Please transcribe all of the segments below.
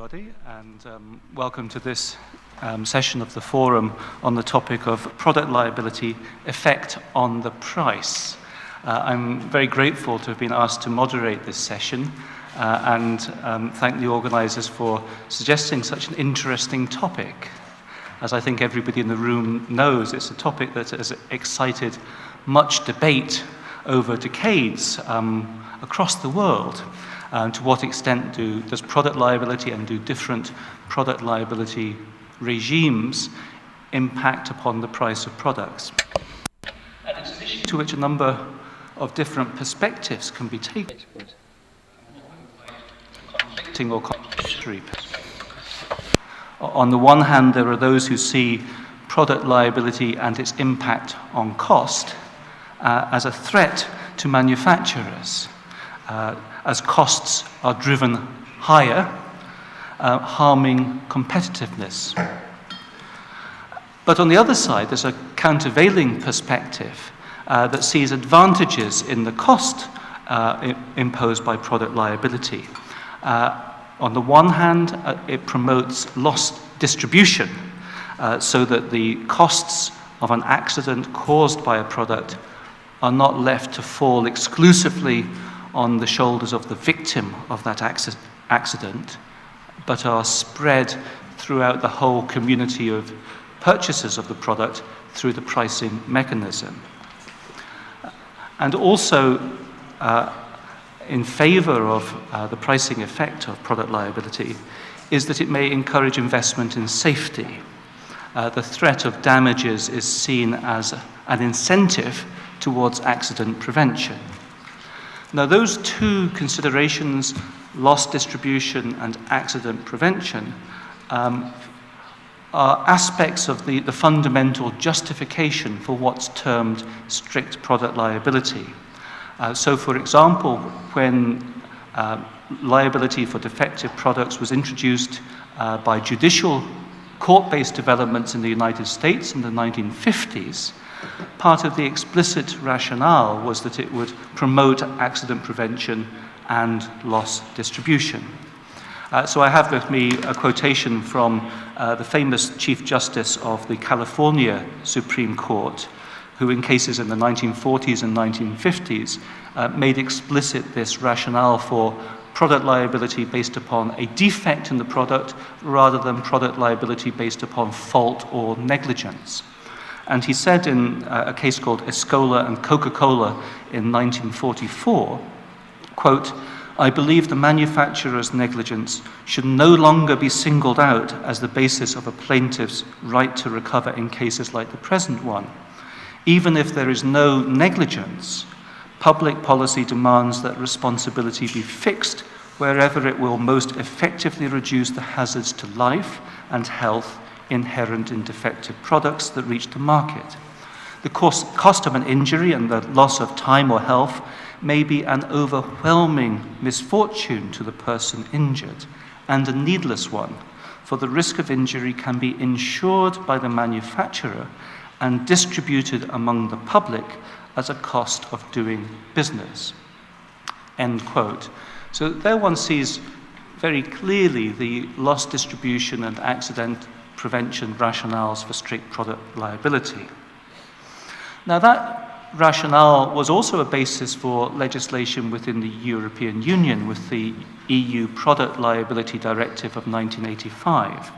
everybody, and welcome to this session of the forum on the topic of product liability effect on the price. I'm very grateful to have been asked to moderate this session and thank the organizers for suggesting such an interesting topic. As I think everybody in the room knows, it's a topic that has excited much debate over decades across the world. To what extent does product liability and do different product liability regimes impact upon the price of products? And it's an issue to which a number of different perspectives can be taken. Conflicting or contradictory perspectives. On the one hand, there are those who see product liability and its impact on cost as a threat to manufacturers. As costs are driven higher, harming competitiveness. But on the other side, there's a countervailing perspective that sees advantages in the cost imposed by product liability. On the one hand, it promotes loss distribution so that the costs of an accident caused by a product are not left to fall exclusively on the shoulders of the victim of that accident, but are spread throughout the whole community of purchasers of the product through the pricing mechanism. And also, in favor of the pricing effect of product liability, is that it may encourage investment in safety. The threat of damages is seen as an incentive towards accident prevention. Now, those two considerations, loss distribution and accident prevention, are aspects of the fundamental justification for what's termed strict product liability. So, for example, when liability for defective products was introduced by judicial court-based developments in the United States in the 1950s, part of the explicit rationale was that it would promote accident prevention and loss distribution. So I have with me a quotation from the famous Chief Justice of the California Supreme Court, who in cases in the 1940s and 1950s made explicit this rationale for product liability based upon a defect in the product rather than product liability based upon fault or negligence. And he said in a case called Escola and Coca-Cola in 1944, quote, "I believe the manufacturer's negligence should no longer be singled out as the basis of a plaintiff's right to recover in cases like the present one. Even if there is no negligence, public policy demands that responsibility be fixed wherever it will most effectively reduce the hazards to life and health inherent in defective products that reach the market. The cost of an injury and the loss of time or health may be an overwhelming misfortune to the person injured, and a needless one, for the risk of injury can be insured by the manufacturer and distributed among the public as a cost of doing business." End quote. So there one sees very clearly the loss distribution and accident prevention rationales for strict product liability. Now, that rationale was also a basis for legislation within the European Union with the EU Product Liability Directive of 1985,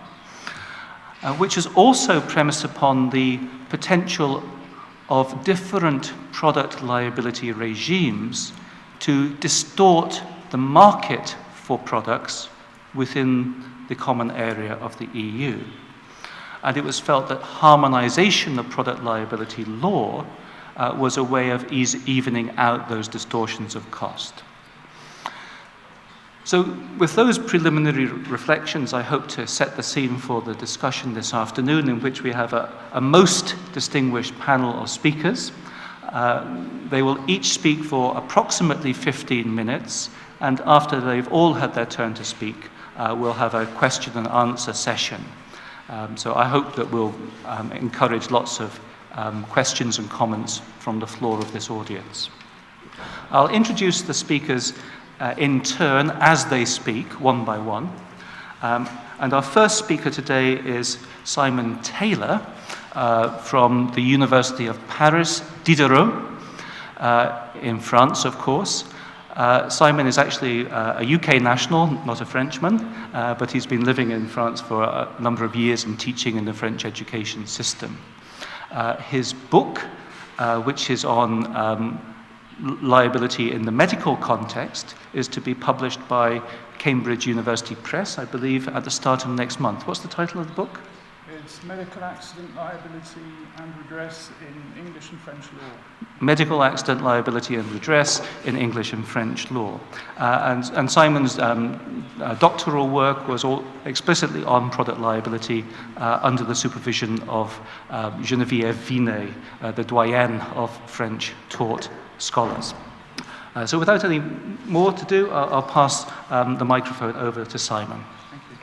which is also premised upon the potential of different product liability regimes to distort the market for products within the common area of the EU. And it was felt that harmonization of product liability law was a way of evening out those distortions of cost. So with those preliminary reflections, I hope to set the scene for the discussion this afternoon, in which we have a most distinguished panel of speakers. They will each speak for approximately 15 minutes, and after they've all had their turn to speak, we'll have a question and answer session. So I hope that we'll encourage lots of questions and comments from the floor of this audience. I'll introduce the speakers in turn as they speak, one by one, And our first speaker today is Simon Taylor from the University of Paris, Diderot, in France, of course. Simon is actually a UK national, not a Frenchman, but he's been living in France for a number of years and teaching in the French education system. His book, which is on liability in the medical context, is to be published by Cambridge University Press, I believe, at the start of next month. What's the title of the book? It's Medical Accident Liability and Redress in English and French Law. Medical Accident Liability and Redress in English and French Law. And Simon's doctoral work was all explicitly on product liability under the supervision of Geneviève Vinet, the doyenne of French tort scholars. So without any more to do, I'll pass the microphone over to Simon. Thank you.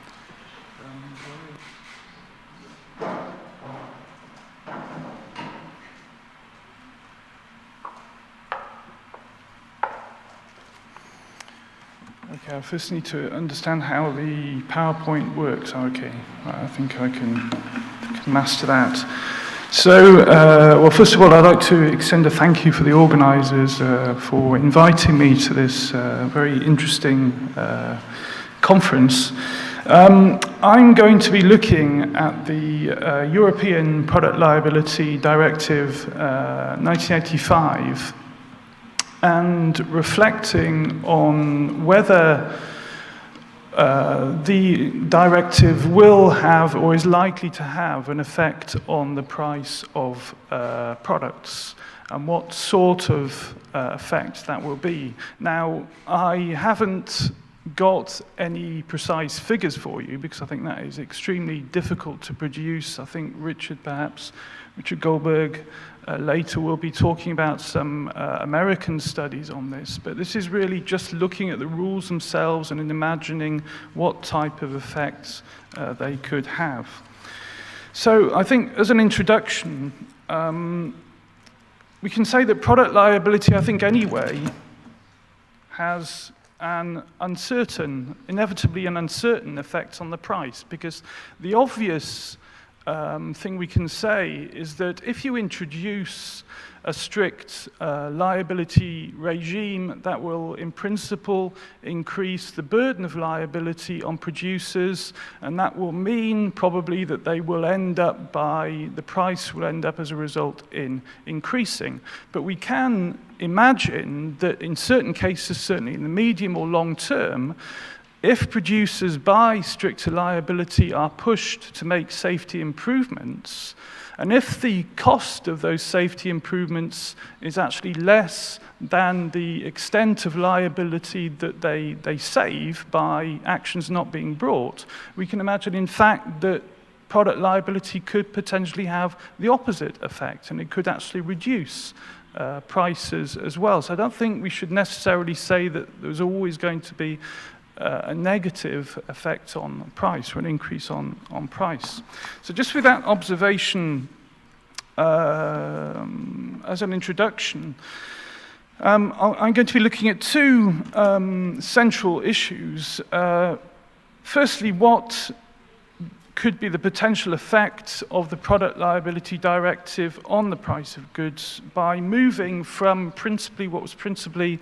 Okay, I first need to understand how the PowerPoint works. Okay, I think I can master that. So, well, first of all, I'd like to extend a thank you for the organisers for inviting me to this very interesting conference. I'm going to be looking at the European Product Liability Directive 1985 and reflecting on whether the directive will have or is likely to have an effect on the price of products and what sort of effect that will be. Now, I haven't got any precise figures for you because I think that is extremely difficult to produce. I think Richard Goldberg later will be talking about some American studies on this, but this is really just looking at the rules themselves and imagining what type of effects they could have. So I think as an introduction, we can say that product liability, I think anyway, has an inevitably an uncertain effect on the price, because the obvious thing we can say is that if you introduce a strict liability regime, that will in principle increase the burden of liability on producers, and that will mean probably that they will end up the price will end up as a result in increasing. But we can imagine that in certain cases, certainly in the medium or long term, if producers by stricter liability are pushed to make safety improvements, and if the cost of those safety improvements is actually less than the extent of liability that they save by actions not being brought, we can imagine in fact that product liability could potentially have the opposite effect, and it could actually reduce prices as well. So I don't think we should necessarily say that there's always going to be a negative effect on price or an increase on price. So just with that observation as an introduction, I'm going to be looking at two central issues. Firstly, what could be the potential effect of the Product Liability Directive on the price of goods by moving from what was principally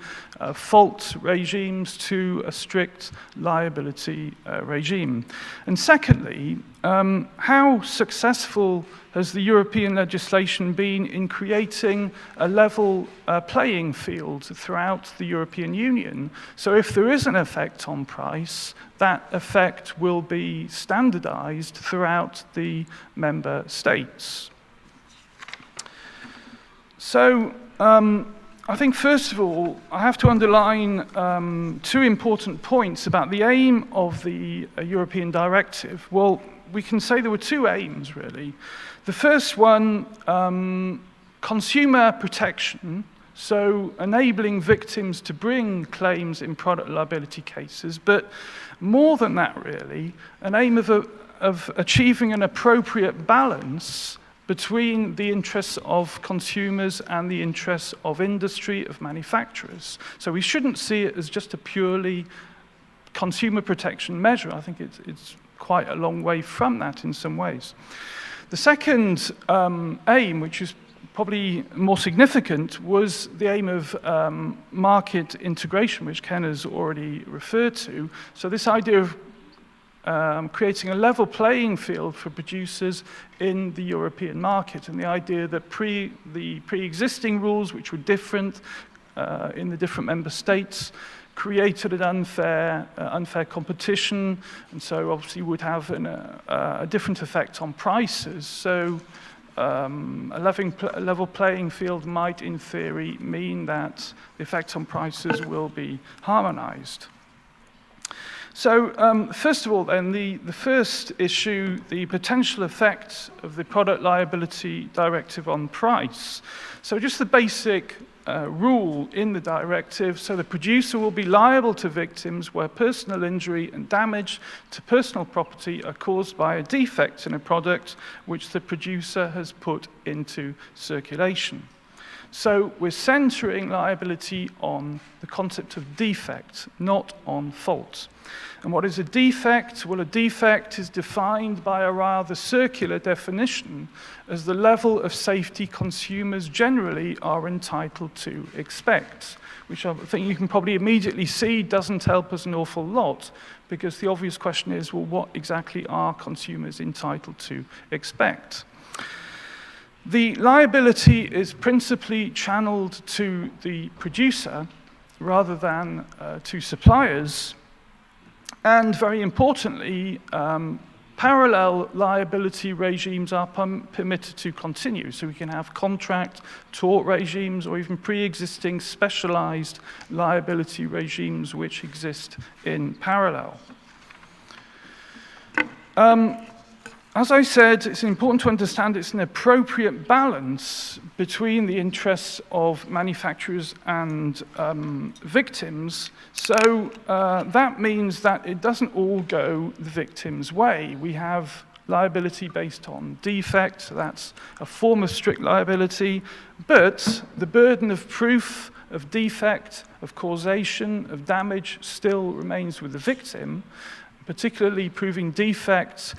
fault regimes to a strict liability regime. And secondly, how successful has the European legislation been in creating a level playing field throughout the European Union? So if there is an effect on price, that effect will be standardized throughout the member states. So I think first of all, I have to underline two important points about the aim of the European directive. Well, we can say there were two aims, really. The first one, consumer protection, so enabling victims to bring claims in product liability cases, but more than that, really, an aim of achieving an appropriate balance between the interests of consumers and the interests of industry, of manufacturers. So we shouldn't see it as just a purely consumer protection measure. I think it's quite a long way from that in some ways. The second aim, which is probably more significant, was the aim of market integration, which Ken has already referred to. So this idea of creating a level playing field for producers in the European market, and the idea that the pre-existing rules, which were different in the different member states, created an unfair competition, and so obviously would have a different effect on prices. So a level playing field might, in theory, mean that the effect on prices will be harmonized. So first of all, then, the first issue, the potential effect of the Product Liability Directive on price. So just the basic rule in the directive, so the producer will be liable to victims where personal injury and damage to personal property are caused by a defect in a product which the producer has put into circulation. So we're centering liability on the concept of defect, not on fault. And what is a defect? Well, a defect is defined by a rather circular definition as the level of safety consumers generally are entitled to expect, which I think you can probably immediately see doesn't help us an awful lot, because the obvious question is, well, what exactly are consumers entitled to expect? The liability is principally channeled to the producer rather than to suppliers. And very importantly, parallel liability regimes are permitted to continue. So we can have contract, tort regimes, or even pre-existing specialized liability regimes which exist in parallel. As I said, it's important to understand it's an appropriate balance between the interests of manufacturers and victims. So that means that it doesn't all go the victim's way. We have liability based on defect, so that's a form of strict liability, but the burden of proof of defect, of causation, of damage still remains with the victim. Particularly proving defects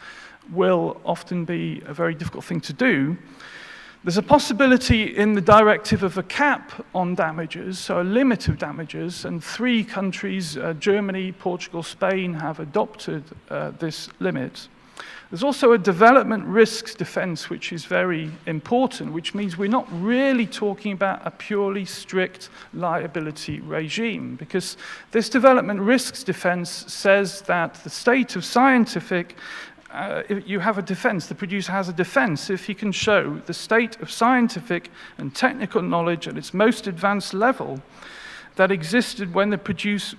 will often be a very difficult thing to do. There's a possibility in the directive of a cap on damages, so a limit of damages, and 3 countries, Germany, Portugal, Spain, have adopted this limit. There's also a development risks defense, which is very important, which means we're not really talking about a purely strict liability regime, because this development risks defense says that the state of scientific if you have a defense, the producer has a defense if he can show the state of scientific and technical knowledge at its most advanced level that existed when the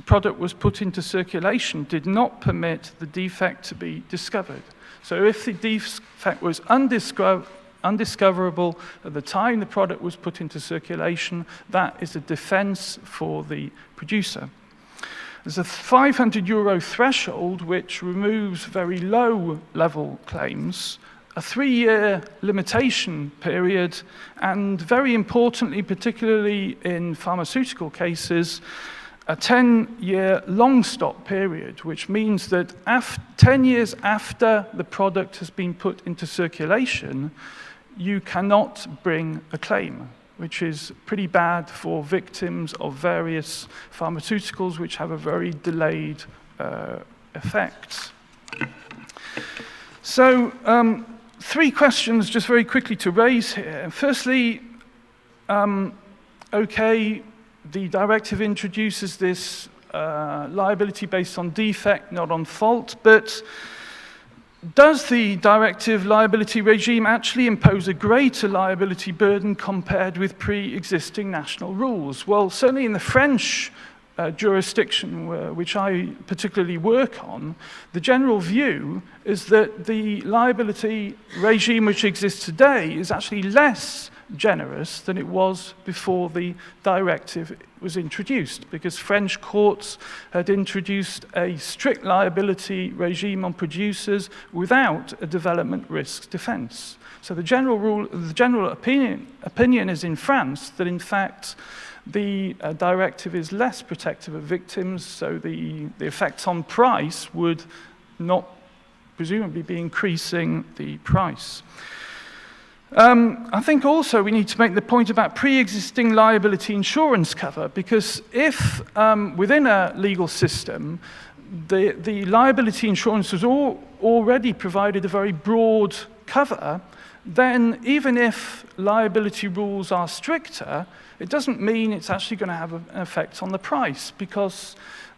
product was put into circulation did not permit the defect to be discovered. So if the defect was undiscoverable at the time the product was put into circulation, that is a defense for the producer. There's a €500 threshold which removes very low-level claims, a 3-year limitation period, and very importantly, particularly in pharmaceutical cases, a 10-year long stop period, which means that 10 years after the product has been put into circulation, you cannot bring a claim, which is pretty bad for victims of various pharmaceuticals which have a very delayed effect. So 3 questions just very quickly to raise here. Firstly, okay, the directive introduces this liability based on defect, not on fault, but does the directive liability regime actually impose a greater liability burden compared with pre-existing national rules? Well, certainly in the French jurisdiction, which I particularly work on, the general view is that the liability regime which exists today is actually less generous than it was before the directive was introduced, because French courts had introduced a strict liability regime on producers without a development risk defense. So the general opinion is in France that in fact the directive is less protective of victims, so the effect on price would not presumably be increasing the price. I think also we need to make the point about pre-existing liability insurance cover, because if within a legal system the liability insurance has already provided a very broad cover, then even if liability rules are stricter, it doesn't mean it's actually going to have an effect on the price, because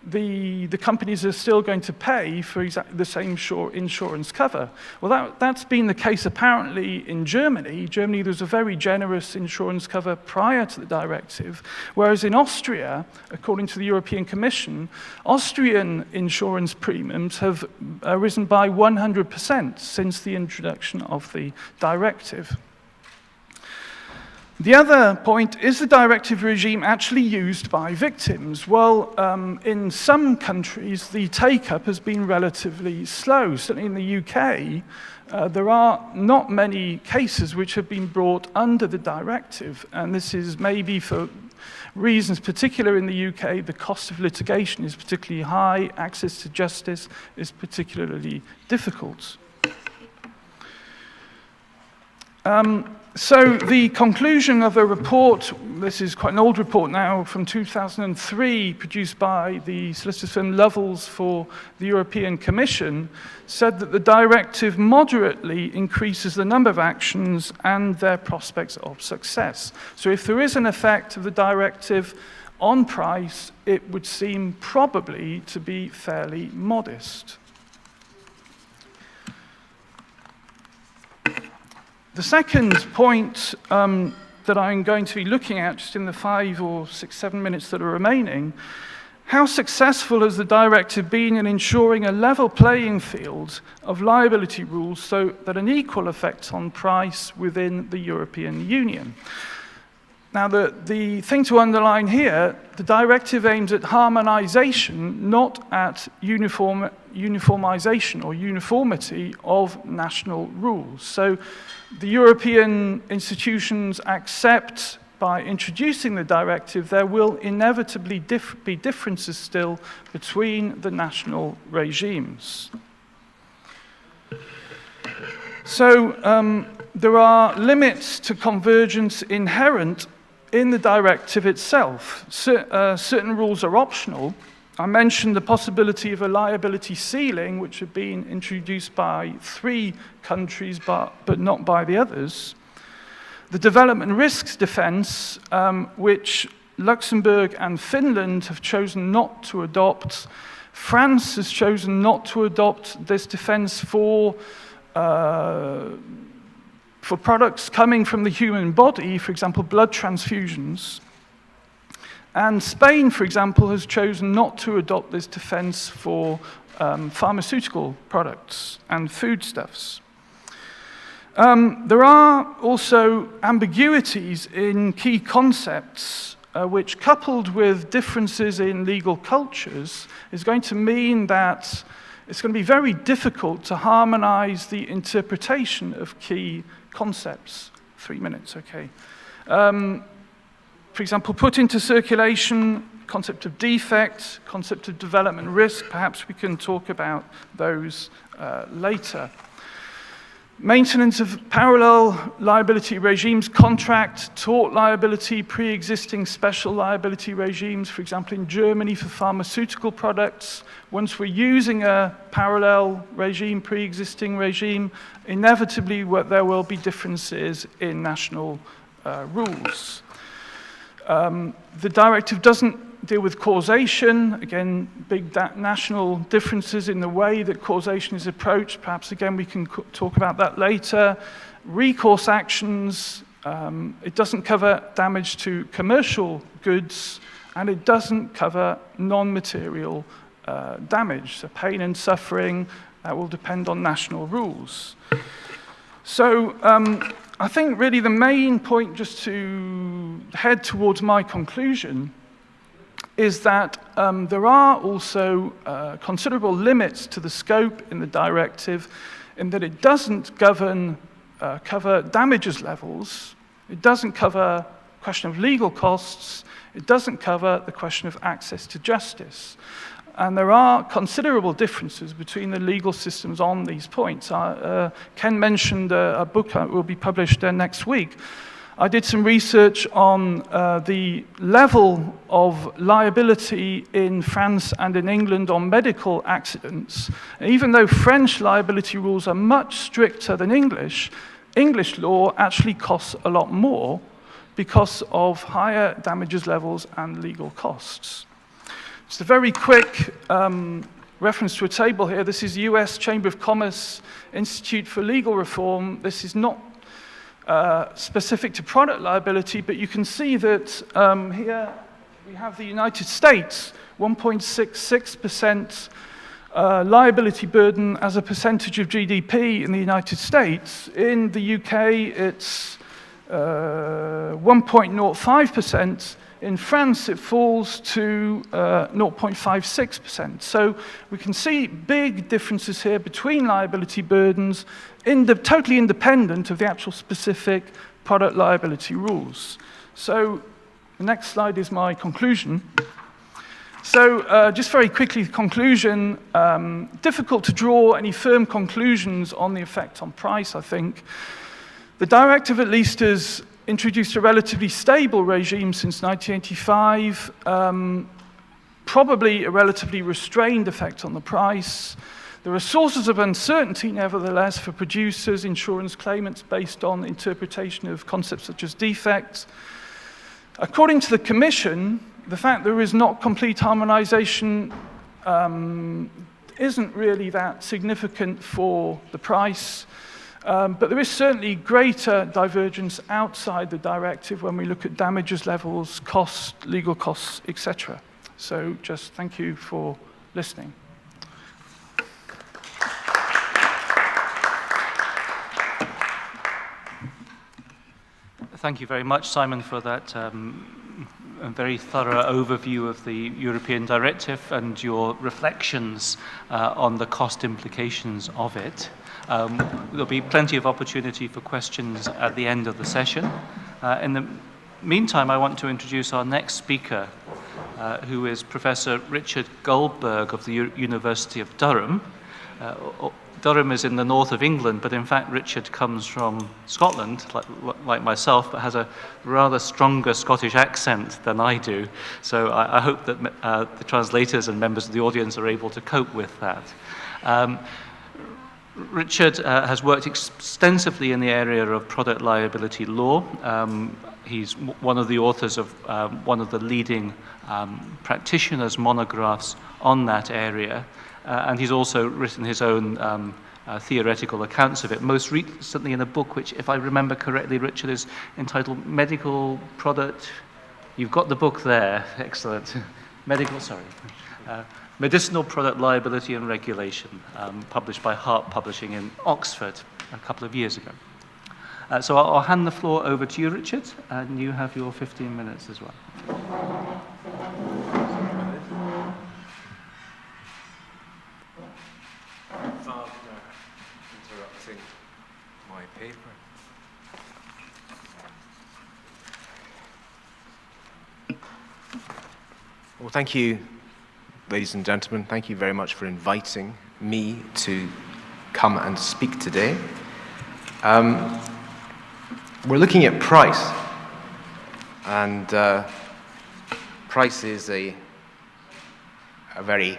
the companies are still going to pay for exactly the same insurance cover. Well, that's been the case apparently in Germany. Germany, there was a very generous insurance cover prior to the directive, whereas in Austria, according to the European Commission, Austrian insurance premiums have risen by 100% since the introduction of the directive. The other point, is the directive regime actually used by victims? Well, in some countries, the take-up has been relatively slow. Certainly in the UK, there are not many cases which have been brought under the directive, and this is maybe for reasons particular in the UK. The cost of litigation is particularly high, access to justice is particularly difficult. So the conclusion of a report, this is quite an old report now, from 2003, produced by the solicitor firm Lovells for the European Commission, said that the directive moderately increases the number of actions and their prospects of success. So if there is an effect of the directive on price, it would seem probably to be fairly modest. The second point that I'm going to be looking at just in the 5 or 6, 7 minutes that are remaining, how successful has the directive been in ensuring a level playing field of liability rules so that an equal effect on price within the European Union? Now, the thing to underline here, the directive aims at harmonization, not at uniformization or uniformity of national rules. So the European institutions accept by introducing the directive there will inevitably be differences still between the national regimes. So there are limits to convergence inherent in the directive itself. Certain rules are optional. I mentioned the possibility of a liability ceiling, which had been introduced by 3 countries, but not by the others. The development risks defense, which Luxembourg and Finland have chosen not to adopt. France has chosen not to adopt this defense for products coming from the human body, for example, blood transfusions. And Spain, for example, has chosen not to adopt this defense for pharmaceutical products and foodstuffs. There are also ambiguities in key concepts, which, coupled with differences in legal cultures, is going to mean that it's going to be very difficult to harmonize the interpretation of key concepts. 3 minutes, okay. For example, put into circulation, concept of defect, concept of development risk. Perhaps we can talk about those later. Maintenance of parallel liability regimes, contract, tort liability, pre-existing special liability regimes, for example, in Germany for pharmaceutical products. Once we're using a parallel regime, pre-existing regime, inevitably there will be differences in national rules. The directive doesn't deal with causation. Again, big national differences in the way that causation is approached. Perhaps, again, we can talk about that later. Recourse actions. It doesn't cover damage to commercial goods, and it doesn't cover non-material damage. So pain and suffering, that will depend on national rules. So I think really the main point, just to head towards my conclusion, is that there are also considerable limits to the scope in the directive, in that it doesn't cover damages levels, it doesn't cover the question of legal costs, it doesn't cover the question of access to justice. And there are considerable differences between the legal systems on these points. Ken mentioned a book that will be published next week. I did some research on the level of liability in France and in England on medical accidents. And even though French liability rules are much stricter than English law actually costs a lot more because of higher damages levels and legal costs. Just a very quick reference to a table here. This is US Chamber of Commerce Institute for Legal Reform. This is not specific to product liability, but you can see that here we have the United States, 1.66% liability burden as a percentage of GDP in the United States. In the UK, it's 1.05%. In France, it falls to 0.56%. So we can see big differences here between liability burdens, totally independent of the actual specific product liability rules. So the next slide is my conclusion. So just very quickly, the conclusion, difficult to draw any firm conclusions on the effect on price, I think. The directive at least has introduced a relatively stable regime since 1985, probably a relatively restrained effect on the price. There are sources of uncertainty, nevertheless, for producers, insurance claimants, based on interpretation of concepts such as defect. According to the Commission, the fact there is not complete harmonization isn't really that significant for the price. But there is certainly greater divergence outside the directive when we look at damages levels, costs, legal costs, etc. So just thank you for listening. Thank you very much, Simon, for that a very thorough overview of the European Directive and your reflections on the cost implications of it. There'll be plenty of opportunity for questions at the end of the session. In the meantime, I want to introduce our next speaker, who is Professor Richard Goldberg of the University of Durham. Durham is in the north of England, but in fact Richard comes from Scotland, like myself, but has a rather stronger Scottish accent than I do. So I hope that the translators and members of the audience are able to cope with that. Richard has worked extensively in the area of product liability law. He's one of the authors of one of the leading practitioners' monographs on that area, and he's also written his own theoretical accounts of it, most recently in a book which, if I remember correctly, Richard, is entitled Medical Product. You've got the book there, excellent. Medicinal Product Liability and Regulation, published by Hart Publishing in Oxford a couple of years ago. So I'll hand the floor over to you, Richard, and you have your 15 minutes as well. Interrupting my paper. Well, thank you, ladies and gentlemen. Thank you very much for inviting me to come and speak today. We're looking at price, and price is a very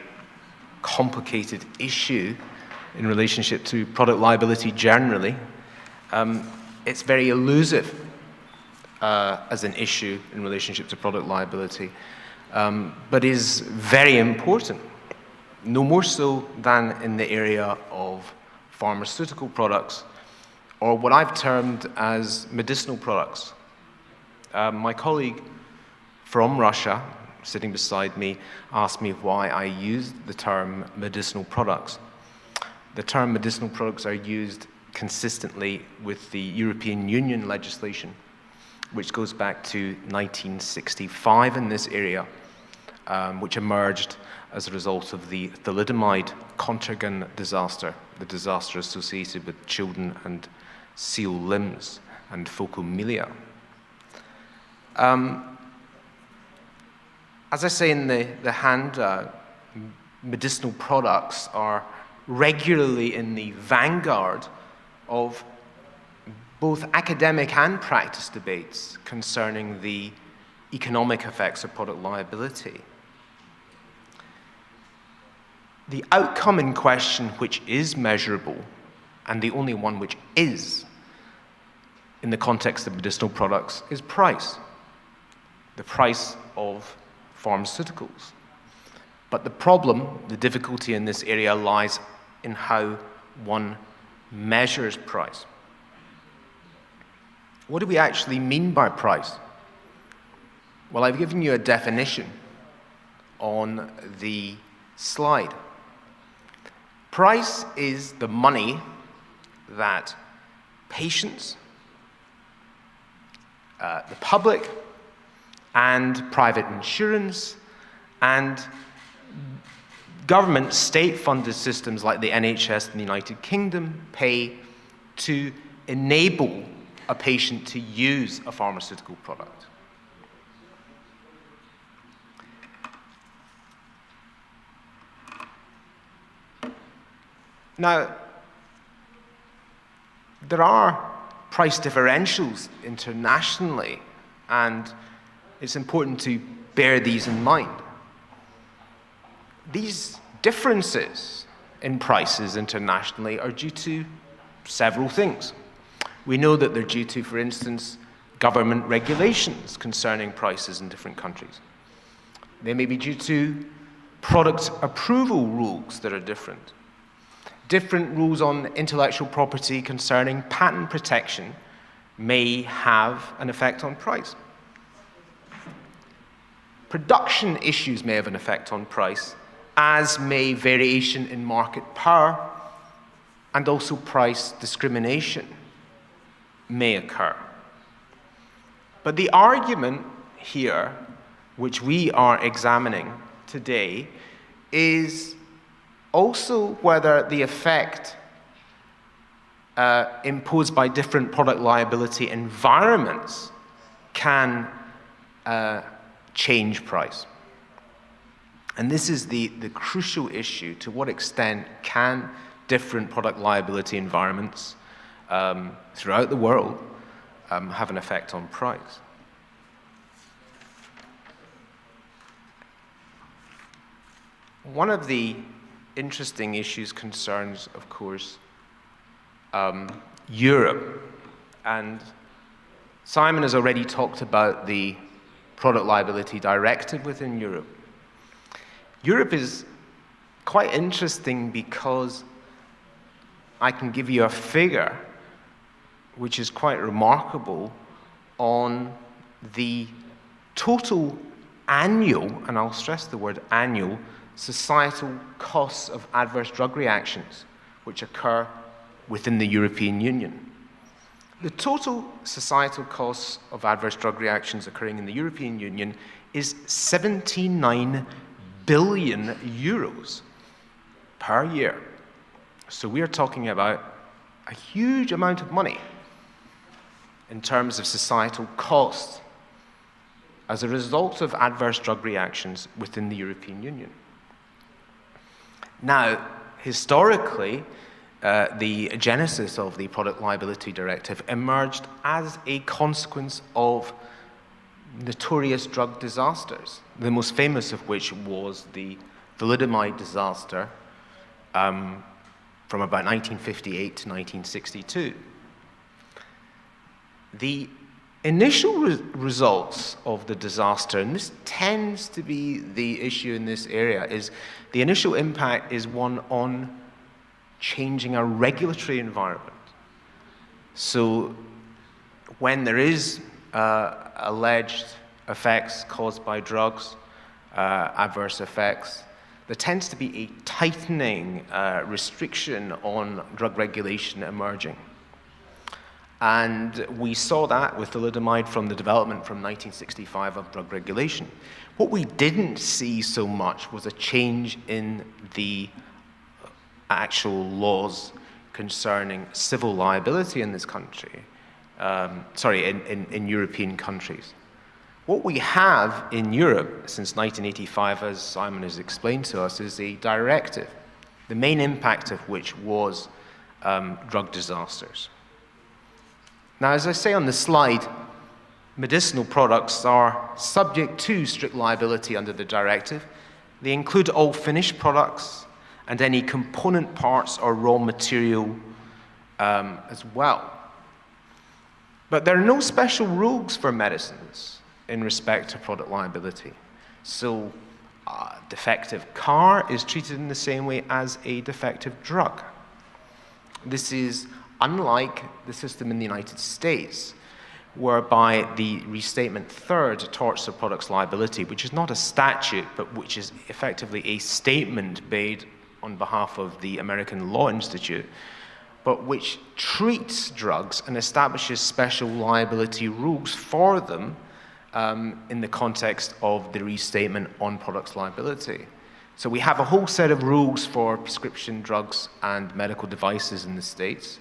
complicated issue in relationship to product liability generally. It's very elusive as an issue in relationship to product liability, but is very important, no more so than in the area of pharmaceutical products, or what I've termed as medicinal products. My colleague from Russia, sitting beside me, asked me why I used the term medicinal products. The term medicinal products are used consistently with the European Union legislation, which goes back to 1965 in this area, which emerged as a result of the thalidomide Contergan disaster, the disaster associated with children and seal limbs and phocomelia. As I say in the handout, medicinal products are regularly in the vanguard of both academic and practice debates concerning the economic effects of product liability. The outcome in question, which is measurable, and the only one which is, in the context of medicinal products, is price. The price of pharmaceuticals. But the problem, the difficulty in this area lies in how one measures price. What do we actually mean by price? Well, I've given you a definition on the slide. Price is the money that patients, the public, and private insurance, and government state-funded systems like the NHS in the United Kingdom pay to enable a patient to use a pharmaceutical product. Now, there are price differentials internationally, and it's important to bear these in mind. These differences in prices internationally are due to several things. We know that they're due to, for instance, government regulations concerning prices in different countries. They may be due to product approval rules that are different. Different rules on intellectual property concerning patent protection may have an effect on price. Production issues may have an effect on price, as may variation in market power, and also price discrimination may occur. But the argument here, which we are examining today, is also whether the effect imposed by different product liability environments can change price. And this is the crucial issue: to what extent can different product liability environments throughout the world have an effect on price? One of the interesting issues concerns, of course, Europe. And Simon has already talked about the Product Liability Directive within Europe. Europe is quite interesting because I can give you a figure which is quite remarkable on the total annual, and I'll stress the word annual, societal costs of adverse drug reactions which occur within the European Union. The total societal costs of adverse drug reactions occurring in the European Union is 79 billion euros per year. So we are talking about a huge amount of money in terms of societal costs as a result of adverse drug reactions within the European Union. Now, historically, the genesis of the Product Liability Directive emerged as a consequence of notorious drug disasters, the most famous of which was the thalidomide disaster from about 1958 to 1962. The initial results of the disaster, and this tends to be the issue in this area, is the initial impact is one on changing our regulatory environment. So when there is alleged effects caused by drugs, adverse effects, there tends to be a tightening restriction on drug regulation emerging. And we saw that with thalidomide from the development from 1965 of drug regulation. What we didn't see so much was a change in the actual laws concerning civil liability in this country, in European countries. What we have in Europe since 1985, as Simon has explained to us, is a directive, the main impact of which was drug disasters. Now, as I say on the slide, medicinal products are subject to strict liability under the directive. They include all finished products and any component parts or raw material as well. But there are no special rules for medicines in respect to product liability. So a defective car is treated in the same way as a defective drug. This is unlike the system in the United States, whereby the Restatement Third torts of products liability, which is not a statute, but which is effectively a statement made on behalf of the American Law Institute, but which treats drugs and establishes special liability rules for them in the context of the restatement on products liability. So we have a whole set of rules for prescription drugs and medical devices in the States.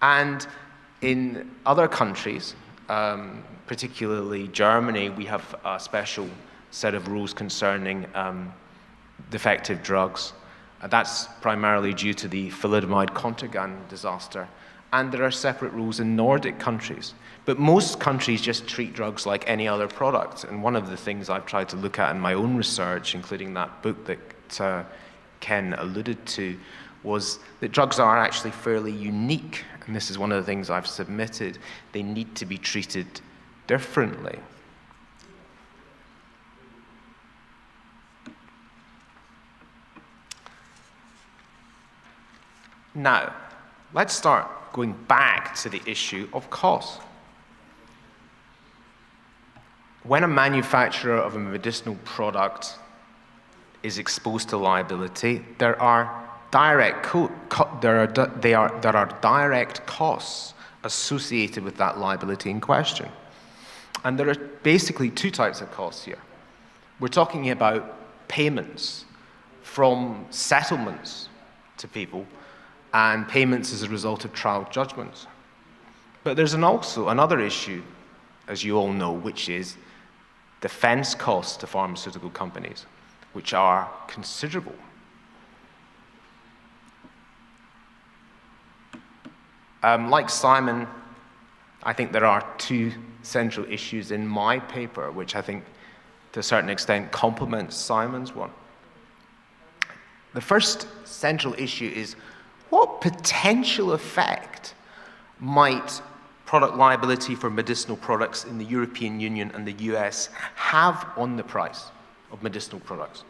And in other countries, particularly Germany, we have a special set of rules concerning defective drugs. That's primarily due to the thalidomide Contergan disaster. And there are separate rules in Nordic countries. But most countries just treat drugs like any other product. And one of the things I've tried to look at in my own research, including that book that Ken alluded to, was that drugs are actually fairly unique. And this is one of the things I've submitted. They need to be treated differently. Now, let's start going back to the issue of cost. When a manufacturer of a medicinal product is exposed to liability, there are direct costs associated with that liability in question. And there are basically two types of costs here. We're talking about payments from settlements to people and payments as a result of trial judgments. But there's also another issue, as you all know, which is defense costs to pharmaceutical companies, which are considerable. Like Simon, I think there are two central issues in my paper, which I think to a certain extent complements Simon's one. The first central issue is what potential effect might product liability for medicinal products in the European Union and the US have on the price of medicinal products?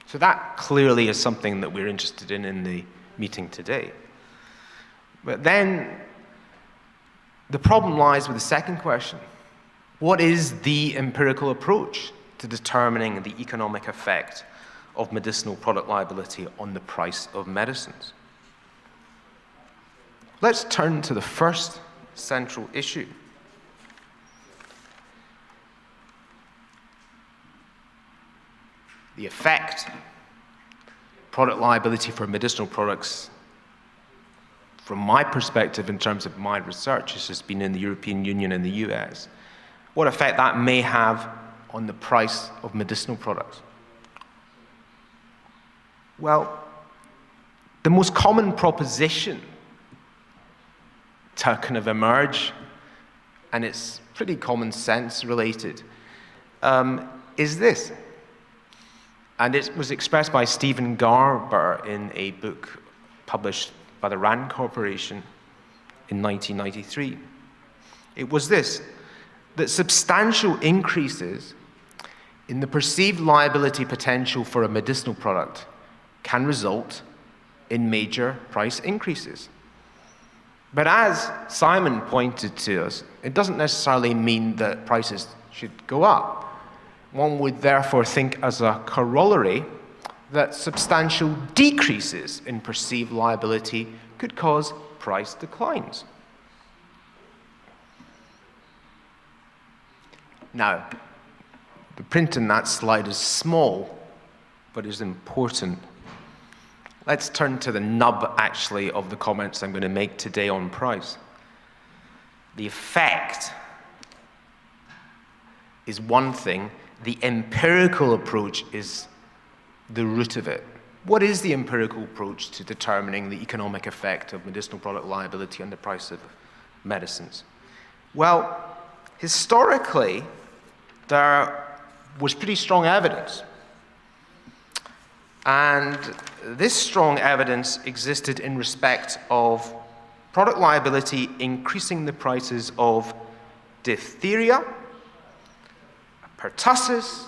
So that clearly is something that we're interested in the meeting today. But then the problem lies with the second question. What is the empirical approach to determining the economic effect of medicinal product liability on the price of medicines? Let's turn to the first central issue. The effect product liability for medicinal products, from my perspective in terms of my research, this has been in the European Union and the US, what effect that may have on the price of medicinal products. Well, the most common proposition to kind of emerge, and it's pretty common sense related, is this. And it was expressed by Stephen Garber in a book published by the Rand Corporation in 1993. It was this, that substantial increases in the perceived liability potential for a medicinal product can result in major price increases. But as Simon pointed to us, it doesn't necessarily mean that prices should go up. One would therefore think as a corollary that substantial decreases in perceived liability could cause price declines. Now, the print in that slide is small, but is important. Let's turn to the nub, actually, of the comments I'm going to make today on price. The effect is one thing. The empirical approach is the root of it. What is the empirical approach to determining the economic effect of medicinal product liability on the price of medicines? Well, historically, there was pretty strong evidence. And this strong evidence existed in respect of product liability increasing the prices of diphtheria, pertussis,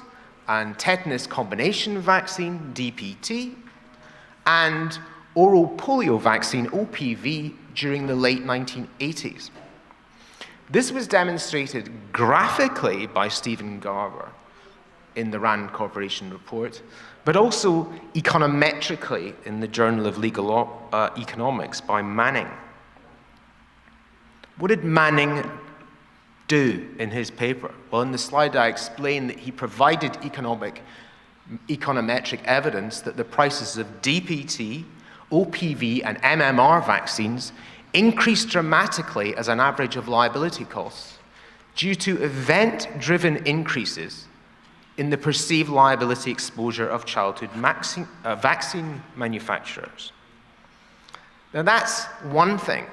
and tetanus combination vaccine, DPT, and oral polio vaccine, OPV, during the late 1980s. This was demonstrated graphically by Stephen Garber in the Rand Corporation report, but also econometrically in the Journal of Legal Economics by Manning. What did Manning do in his paper? Well, in the slide I explained that he provided econometric evidence that the prices of DPT, OPV, and MMR vaccines increased dramatically as an average of liability costs due to event-driven increases in the perceived liability exposure of childhood vaccine manufacturers. Now that's one thing,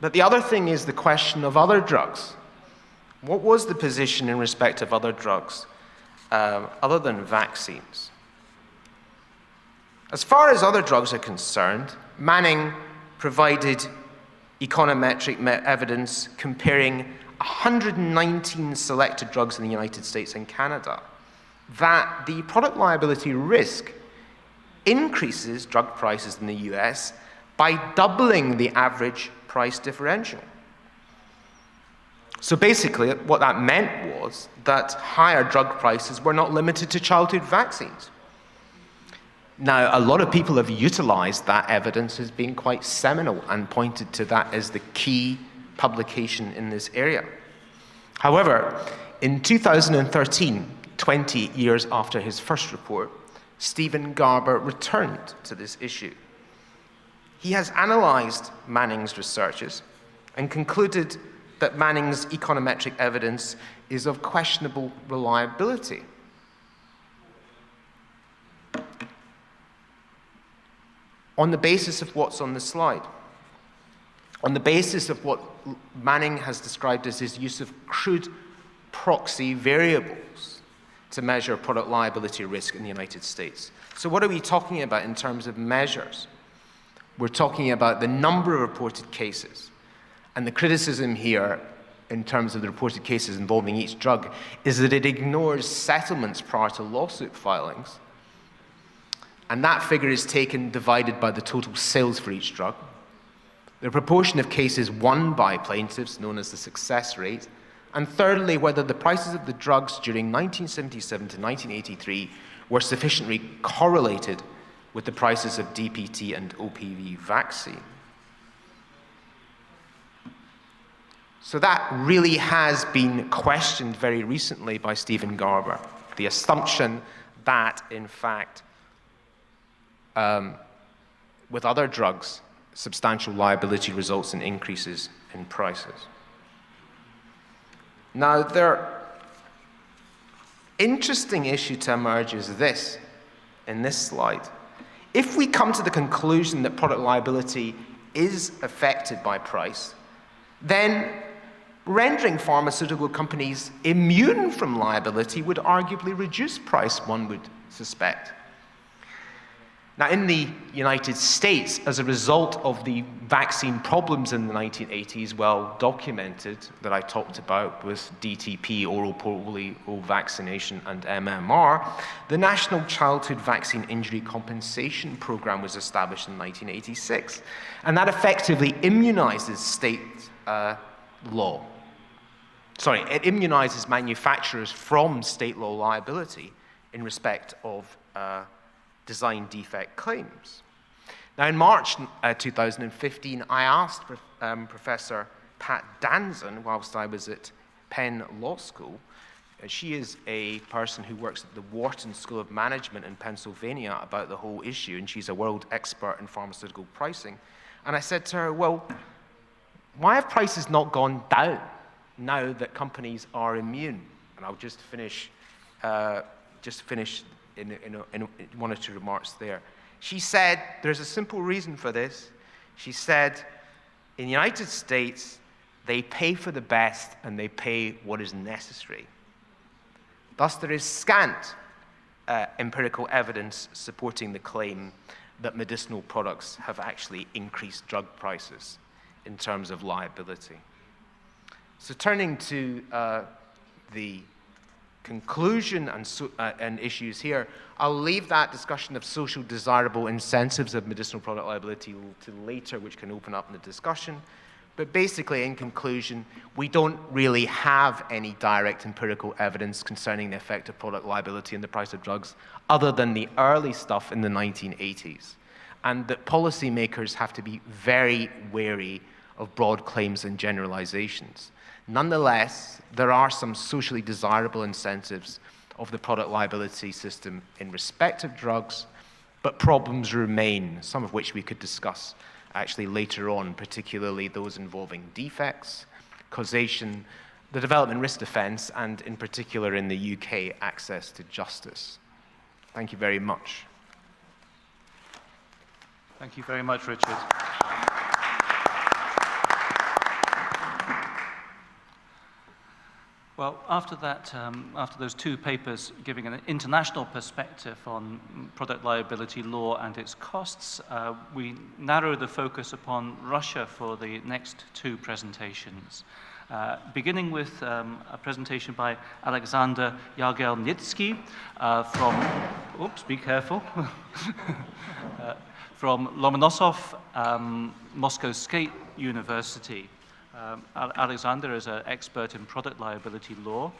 but the other thing is the question of other drugs. What was the position in respect of other drugs other than vaccines? As far as other drugs are concerned, Manning provided econometric evidence comparing 119 selected drugs in the United States and Canada that the product liability risk increases drug prices in the US by doubling the average price differential. So basically, what that meant was that higher drug prices were not limited to childhood vaccines. Now, a lot of people have utilized that evidence as being quite seminal and pointed to that as the key publication in this area. However, in 2013, 20 years after his first report, Stephen Garber returned to this issue. He has analyzed Manning's researches and concluded that Manning's econometric evidence is of questionable reliability. On the basis of what's on the slide, on the basis of what Manning has described as his use of crude proxy variables to measure product liability risk in the United States. So what are we talking about in terms of measures? We're talking about the number of reported cases. And the criticism here, in terms of the reported cases involving each drug, is that it ignores settlements prior to lawsuit filings. And that figure is taken divided by the total sales for each drug, the proportion of cases won by plaintiffs, known as the success rate, and thirdly, whether the prices of the drugs during 1977 to 1983 were sufficiently correlated with the prices of DPT and OPV vaccine. So that really has been questioned very recently by Stephen Garber, the assumption that, in fact, with other drugs, substantial liability results in increases in prices. Now, the interesting issue to emerge is this, in this slide. If we come to the conclusion that product liability is affected by price, then rendering pharmaceutical companies immune from liability would arguably reduce price, one would suspect. Now, in the United States, as a result of the vaccine problems in the 1980s, well documented, that I talked about with DTP, oral polio vaccination, and MMR, the National Childhood Vaccine Injury Compensation Program was established in 1986. And that effectively immunizes state law. Sorry, it immunizes manufacturers from state law liability in respect of design defect claims. Now, in March 2015, I asked Professor Pat Danson, whilst I was at Penn Law School. She is a person who works at the Wharton School of Management in Pennsylvania about the whole issue, and she's a world expert in pharmaceutical pricing. And I said to her, well, why have prices not gone down now that companies are immune? And I'll just finish in one or two remarks there. She said, there's a simple reason for this. She said, in the United States, they pay for the best and they pay what is necessary. Thus, there is scant empirical evidence supporting the claim that medicinal products have actually increased drug prices in terms of liability. So turning to the conclusion and issues here, I'll leave that discussion of social desirable incentives of medicinal product liability to later, which can open up in the discussion. But basically, in conclusion, we don't really have any direct empirical evidence concerning the effect of product liability on the price of drugs, other than the early stuff in the 1980s. And that policymakers have to be very wary of broad claims and generalizations. Nonetheless, there are some socially desirable incentives of the product liability system in respect of drugs, but problems remain, some of which we could discuss actually later on, particularly those involving defects, causation, the development risk defense, and in particular in the UK, access to justice. Thank you very much. Thank you very much, Richard. Well, after that, after those two papers giving an international perspective on product liability law and its costs, we narrow the focus upon Russia for the next two presentations. Beginning with a presentation by Alexander Yagelnitsky from, oops, be careful, from Lomonosov, Moscow State University. Alexander is an expert in product liability law.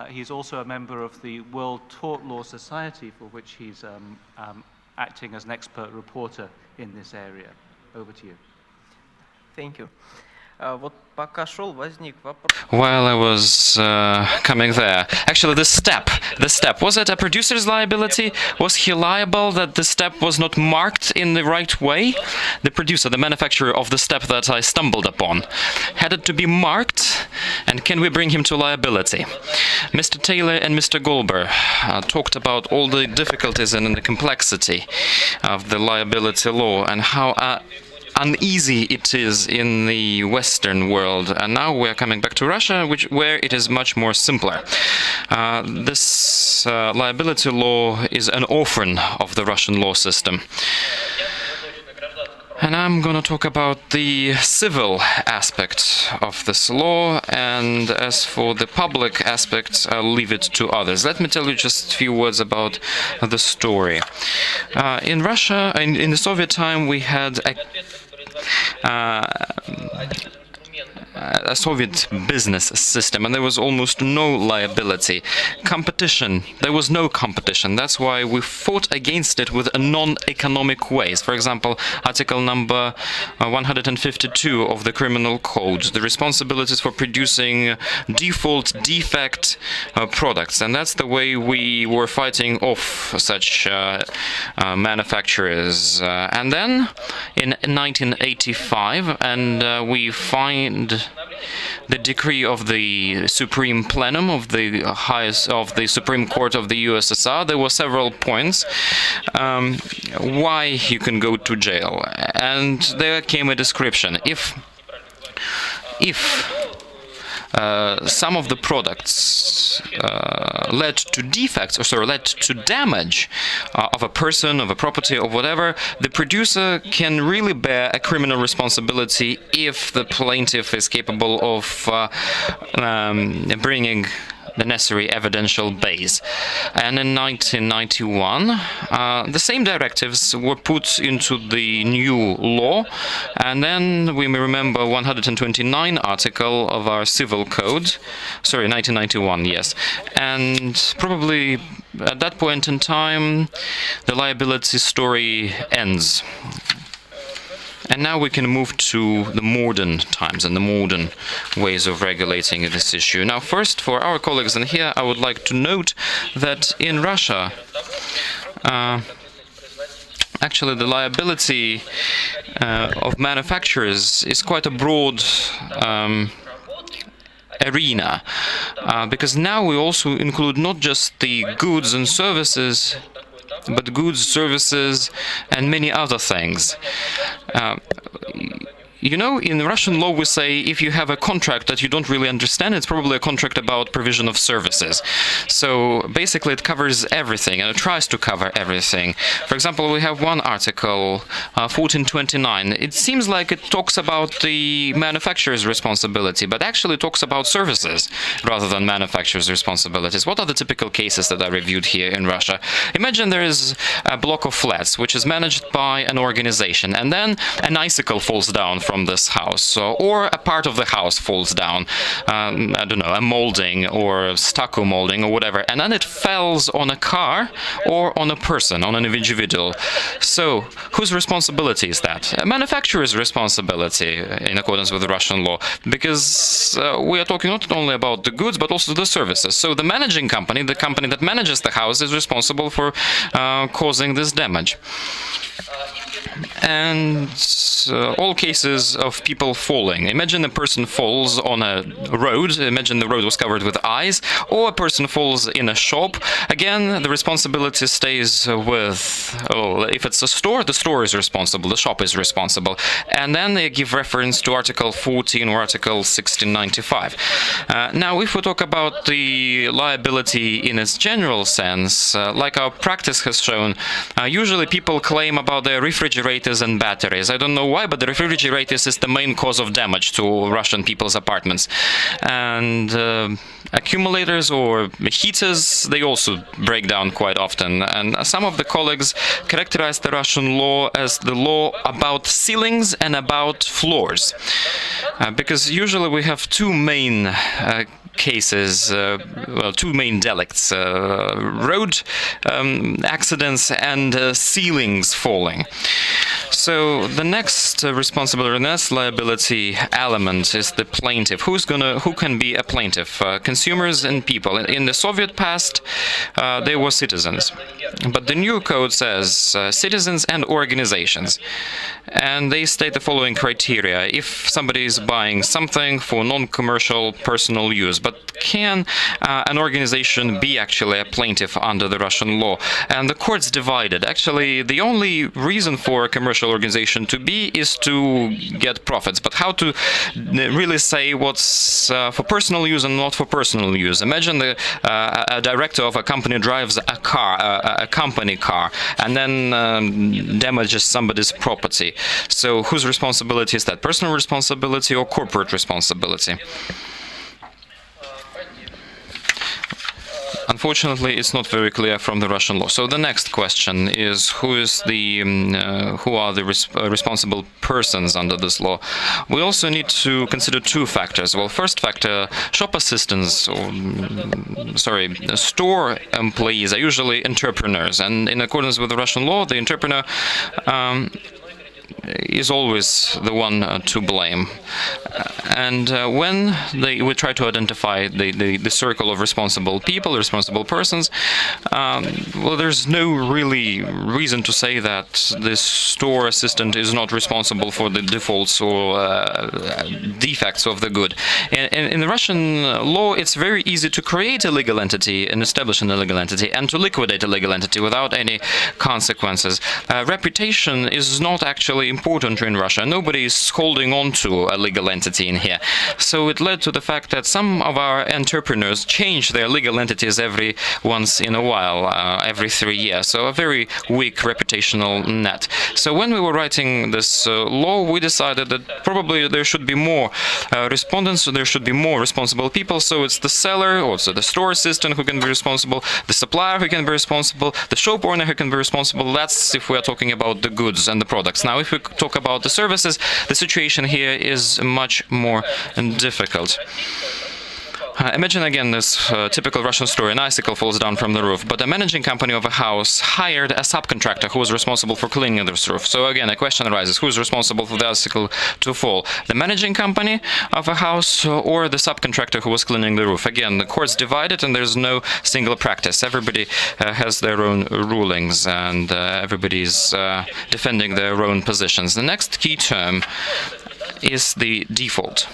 He's also a member of the World Tort Law Society, for which he's acting as an expert reporter in this area. Over to you. Thank you. Вот пока шел, возник вопрос. While I was coming there, actually the step, was it a producer's liability? Was he liable that the step was not marked in the right way? The producer, the manufacturer of the step that I stumbled upon, had it to be marked, and can we bring him to liability? Mr. Taylor and Mr. Goldberg talked about all the difficulties and the complexity of the liability law and how uneasy it is in the Western world, and now we're coming back to Russia, where it is much more simpler. This liability law is an orphan of the Russian law system. And I'm going to talk about the civil aspect of this law, and as for the public aspects, I'll leave it to others. Let me tell you just a few words about the story. In Russia, in the Soviet time, we had a Soviet business system, and there was almost no liability. Competition, there was no competition. That's why we fought against it with non-economic ways. For example, article number 152 of the Criminal Code, the responsibilities for producing defect products. And that's the way we were fighting off such manufacturers. And then in 1985, and we find the decree of the Supreme Plenum of the Supreme Court of the USSR. There were several points why you can go to jail, and there came a description. If some of the products led to defects, or led to damage of a person, of a property, or whatever, the producer can really bear a criminal responsibility if the plaintiff is capable of bringing the necessary evidential base. And in 1991, the same directives were put into the new law, and then we may remember 129 article of our civil code, sorry, 1991, yes, and probably at that point in time the liability story ends. And now we can move to the modern times and the modern ways of regulating this issue. Now, first, for our colleagues in here, I would like to note that in Russia, actually the liability of manufacturers is quite a broad arena, because now we also include not just the goods and services, but goods, services, and many other things. You know, in Russian law we say if you have a contract that you don't really understand, it's probably a contract about provision of services. So basically it covers everything, and it tries to cover everything. For example, we have one article, 1429. It seems like it talks about the manufacturer's responsibility, but actually it talks about services rather than manufacturer's responsibilities. What are the typical cases that I reviewed here in Russia? Imagine there is a block of flats which is managed by an organization, and then an icicle falls down from this house, or a part of the house falls down, I don't know, a molding or stucco molding or whatever, and then it falls on a car or on a person, on an individual. So whose responsibility is that? A manufacturer's responsibility in accordance with the Russian law, because we are talking not only about the goods but also the services. So the managing company, the company that manages the house, is responsible for causing this damage. And all cases of people falling. Imagine a person falls on a road. Imagine the road was covered with ice, or a person falls in a shop. Again, the responsibility stays with, if it's a store, the store is responsible, the shop is responsible. And then they give reference to Article 14 or Article 1695. Now, if we talk about the liability in its general sense, like our practice has shown, usually people claim about their refrigerators and batteries. I don't know why, but the refrigerators is the main cause of damage to Russian people's apartments. And accumulators or heaters, they also break down quite often. And some of the colleagues characterize the Russian law as the law about ceilings and about floors. Because usually we have two main cases, two main delicts, road accidents and ceilings falling. So the next responsibility, the next liability element is the plaintiff. Who can be a plaintiff? Consumers and people. In the Soviet past, they were citizens, but the new code says citizens and organizations, and they state the following criteria: if somebody is buying something for non-commercial personal use, but can an organization be actually a plaintiff under the Russian law? And the court's divided. Actually, the only reason for a commercial organization to be is to get profits, but how to really say what's for personal use and not for personal use? Imagine a director of a company drives a car, a company car, and then damages somebody's property. So whose responsibility is that? Personal responsibility or corporate responsibility? Unfortunately, it's not very clear from the Russian law. So the next question is who are the responsible persons under this law? We also need to consider two factors. Well, first factor, shop assistants, store employees are usually entrepreneurs, and in accordance with the Russian law, the entrepreneur is always the one to blame. And when we try to identify the circle of responsible people, responsible persons, well, there's no really reason to say that this store assistant is not responsible for the defaults or defects of the good. In the Russian law, it's very easy to create a legal entity and establish an illegal entity, and to liquidate a legal entity without any consequences. Reputation is not actually important in Russia. Nobody is holding on to a legal entity in here. So it led to the fact that some of our entrepreneurs change their legal entities every once in a while, every 3 years. So a very weak reputational net. So when we were writing this law, we decided that probably there should be more respondents, so there should be more responsible people. So it's the seller, also the store assistant who can be responsible, the supplier who can be responsible, the shop owner who can be responsible. That's if we are talking about the goods and the products. Now, if we talk about the services, the situation here is much more difficult. Imagine again this typical Russian story. An icicle falls down from the roof, but the managing company of a house hired a subcontractor who was responsible for cleaning this roof. So again, a question arises: who is responsible for the icicle to fall? The managing company of a house or the subcontractor who was cleaning the roof? Again, the court's divided and there's no single practice. Everybody has their own rulings and everybody's defending their own positions. The next key term is the default.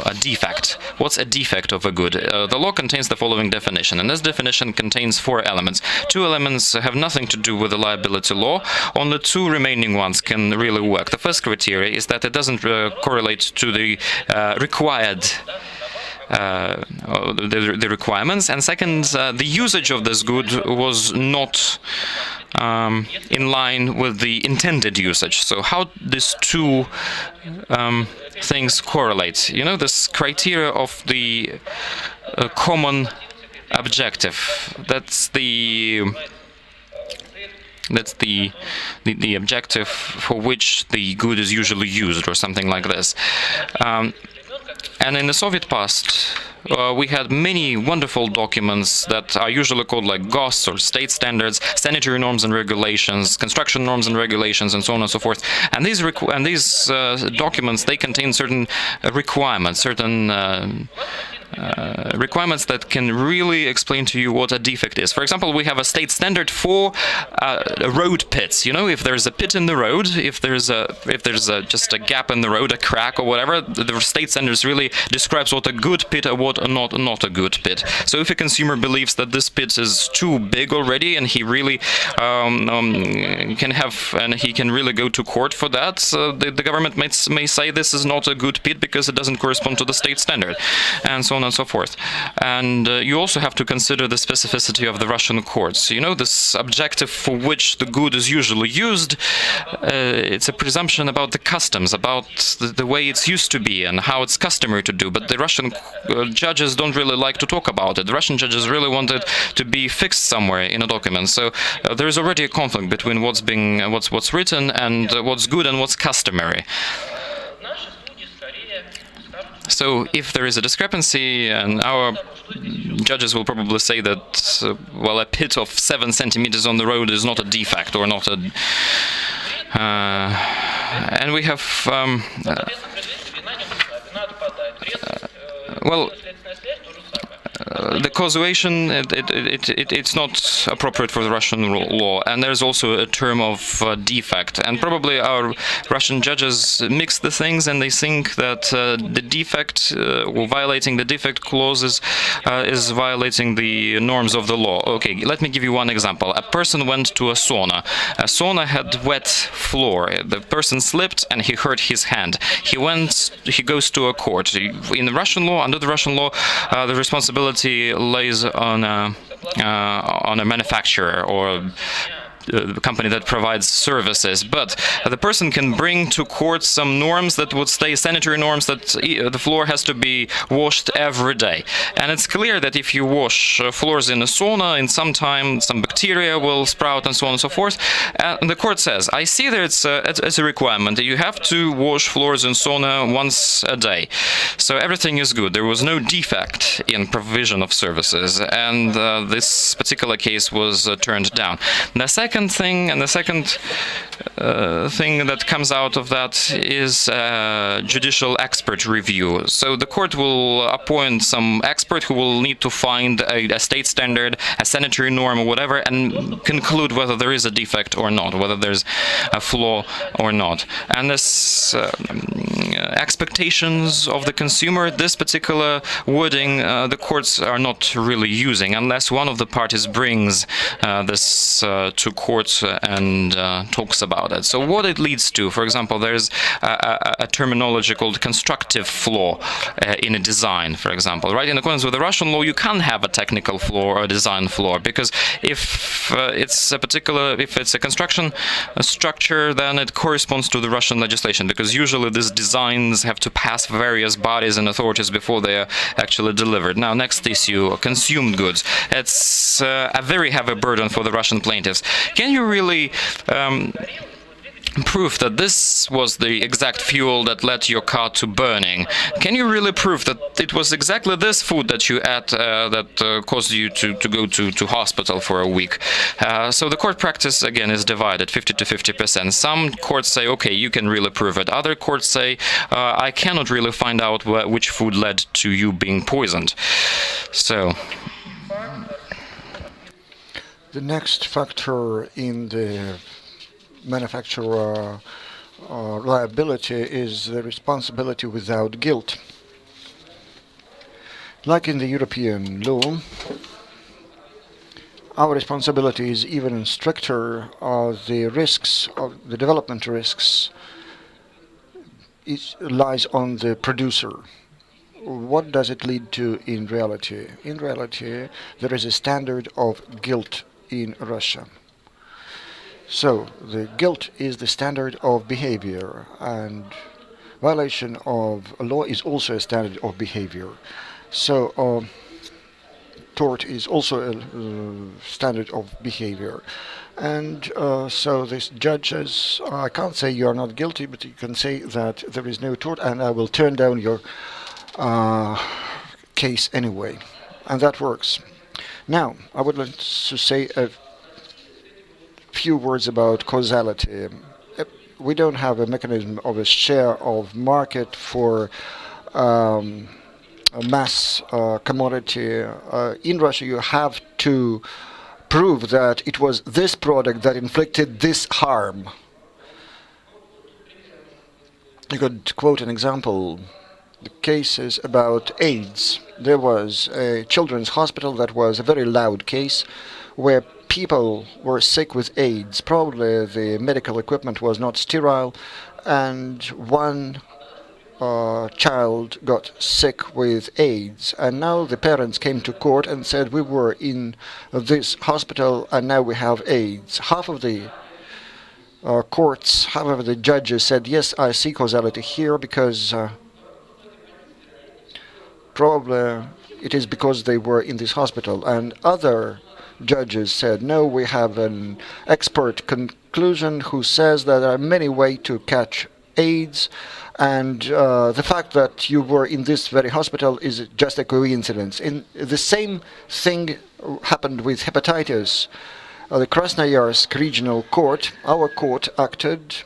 A defect. What's a defect of a good? The law contains the following definition, and this definition contains 4 elements. 2 elements have nothing to do with the liability law. Only 2 remaining ones can really work. The first criteria is that it doesn't correlate to the required the requirements, and second, the usage of this good was not in line with the intended usage. So how these 2 things correlate? You know, this criteria of the common objective. That's the objective for which the good is usually used, or something like this. And in the Soviet past, we had many wonderful documents that are usually called like GOS or state standards, sanitary norms and regulations, construction norms and regulations, and so on and so forth. And these documents, they contain certain requirements, certain requirements that can really explain to you what a defect is. For example, we have a state standard for road pits. You know, if there's a pit in the road, if there's just a gap in the road, a crack or whatever, the state standards really describes what a good pit or what not a good pit. So if a consumer believes that this pit is too big already and he really he can really go to court for that, the government may say this is not a good pit because it doesn't correspond to the state standard, and so on and so forth. And you also have to consider the specificity of the Russian courts. You know, this objective for which the good is usually used, it's a presumption about the customs, about the way it's used to be and how it's customary to do. But the Russian judges don't really like to talk about it. The Russian judges really want it to be fixed somewhere in a document. So there is already a conflict between what's written and what's good and what's customary. So if there is a discrepancy, and our judges will probably say that, well, a pit of 7 centimeters on the road is not a defect or not a... and we have... well, the causation, it's not appropriate for the Russian law, and there's also a term of defect, and probably our Russian judges mix the things and they think that the defect, or violating the defect clauses, is violating the norms of the law. Okay, let me give you one example. A person went to a sauna. A sauna had wet floor. The person slipped and he hurt his hand. He goes to a court. In the Russian law, under the Russian law, the responsibility lays on a manufacturer or the company that provides services, but the person can bring to court some norms that would stay sanitary norms, that the floor has to be washed every day. And it's clear that if you wash floors in a sauna, in some time some bacteria will sprout and so on and so forth. And the court says, I see that it's a requirement that you have to wash floors in sauna once a day. So everything is good. There was no defect in provision of services, and this particular case was turned down. The second thing that comes out of that is judicial expert review. So the court will appoint some expert who will need to find a state standard, a sanitary norm or whatever, and conclude whether there is a defect or not, whether there's a flaw or not. And this expectations of the consumer. This particular wording the courts are not really using unless one of the parties brings this to court and talks about it. So what it leads to, for example, there's a terminology called constructive flaw in a design, for example, right? In accordance with the Russian law, you can't have a technical flaw or a design flaw, because if it's a construction structure, then it corresponds to the Russian legislation, because usually these designs have to pass various bodies and authorities before they are actually delivered. Now, next issue, consumed goods. It's a very heavy burden for the Russian plaintiffs. Can you really prove that this was the exact fuel that led your car to burning? Can you really prove that it was exactly this food that you ate that caused you to go to hospital for a week? So the court practice, again, is divided 50 to 50%. Some courts say, okay, you can really prove it. Other courts say, I cannot really find out which food led to you being poisoned. So the next factor in the manufacturer liability is the responsibility without guilt. Like in the European law, our responsibility is even stricter. The risks of the development risks lies on the producer. What does it lead to in reality? In reality, there is a standard of guilt in Russia. So, the guilt is the standard of behavior, and violation of a law is also a standard of behavior. So, tort is also a standard of behavior. And so this judge says, I can't say you are not guilty, but you can say that there is no tort, and I will turn down your case anyway. And that works. Now, I would like to say a few words about causality. We don't have a mechanism of a share of market for a mass commodity. In Russia, you have to prove that it was this product that inflicted this harm. You could quote an example. The cases about AIDS. There was a children's hospital that was a very loud case where people were sick with AIDS. Probably the medical equipment was not sterile, and one child got sick with AIDS. And now the parents came to court and said, we were in this hospital and now we have AIDS. Half of the courts, however, the judges said, yes, I see causality here because probably it is because they were in this hospital. And other judges said, no, we have an expert conclusion who says that there are many ways to catch AIDS, and the fact that you were in this very hospital is just a coincidence. In the same thing happened with hepatitis. The Krasnoyarsk regional court, our court, acted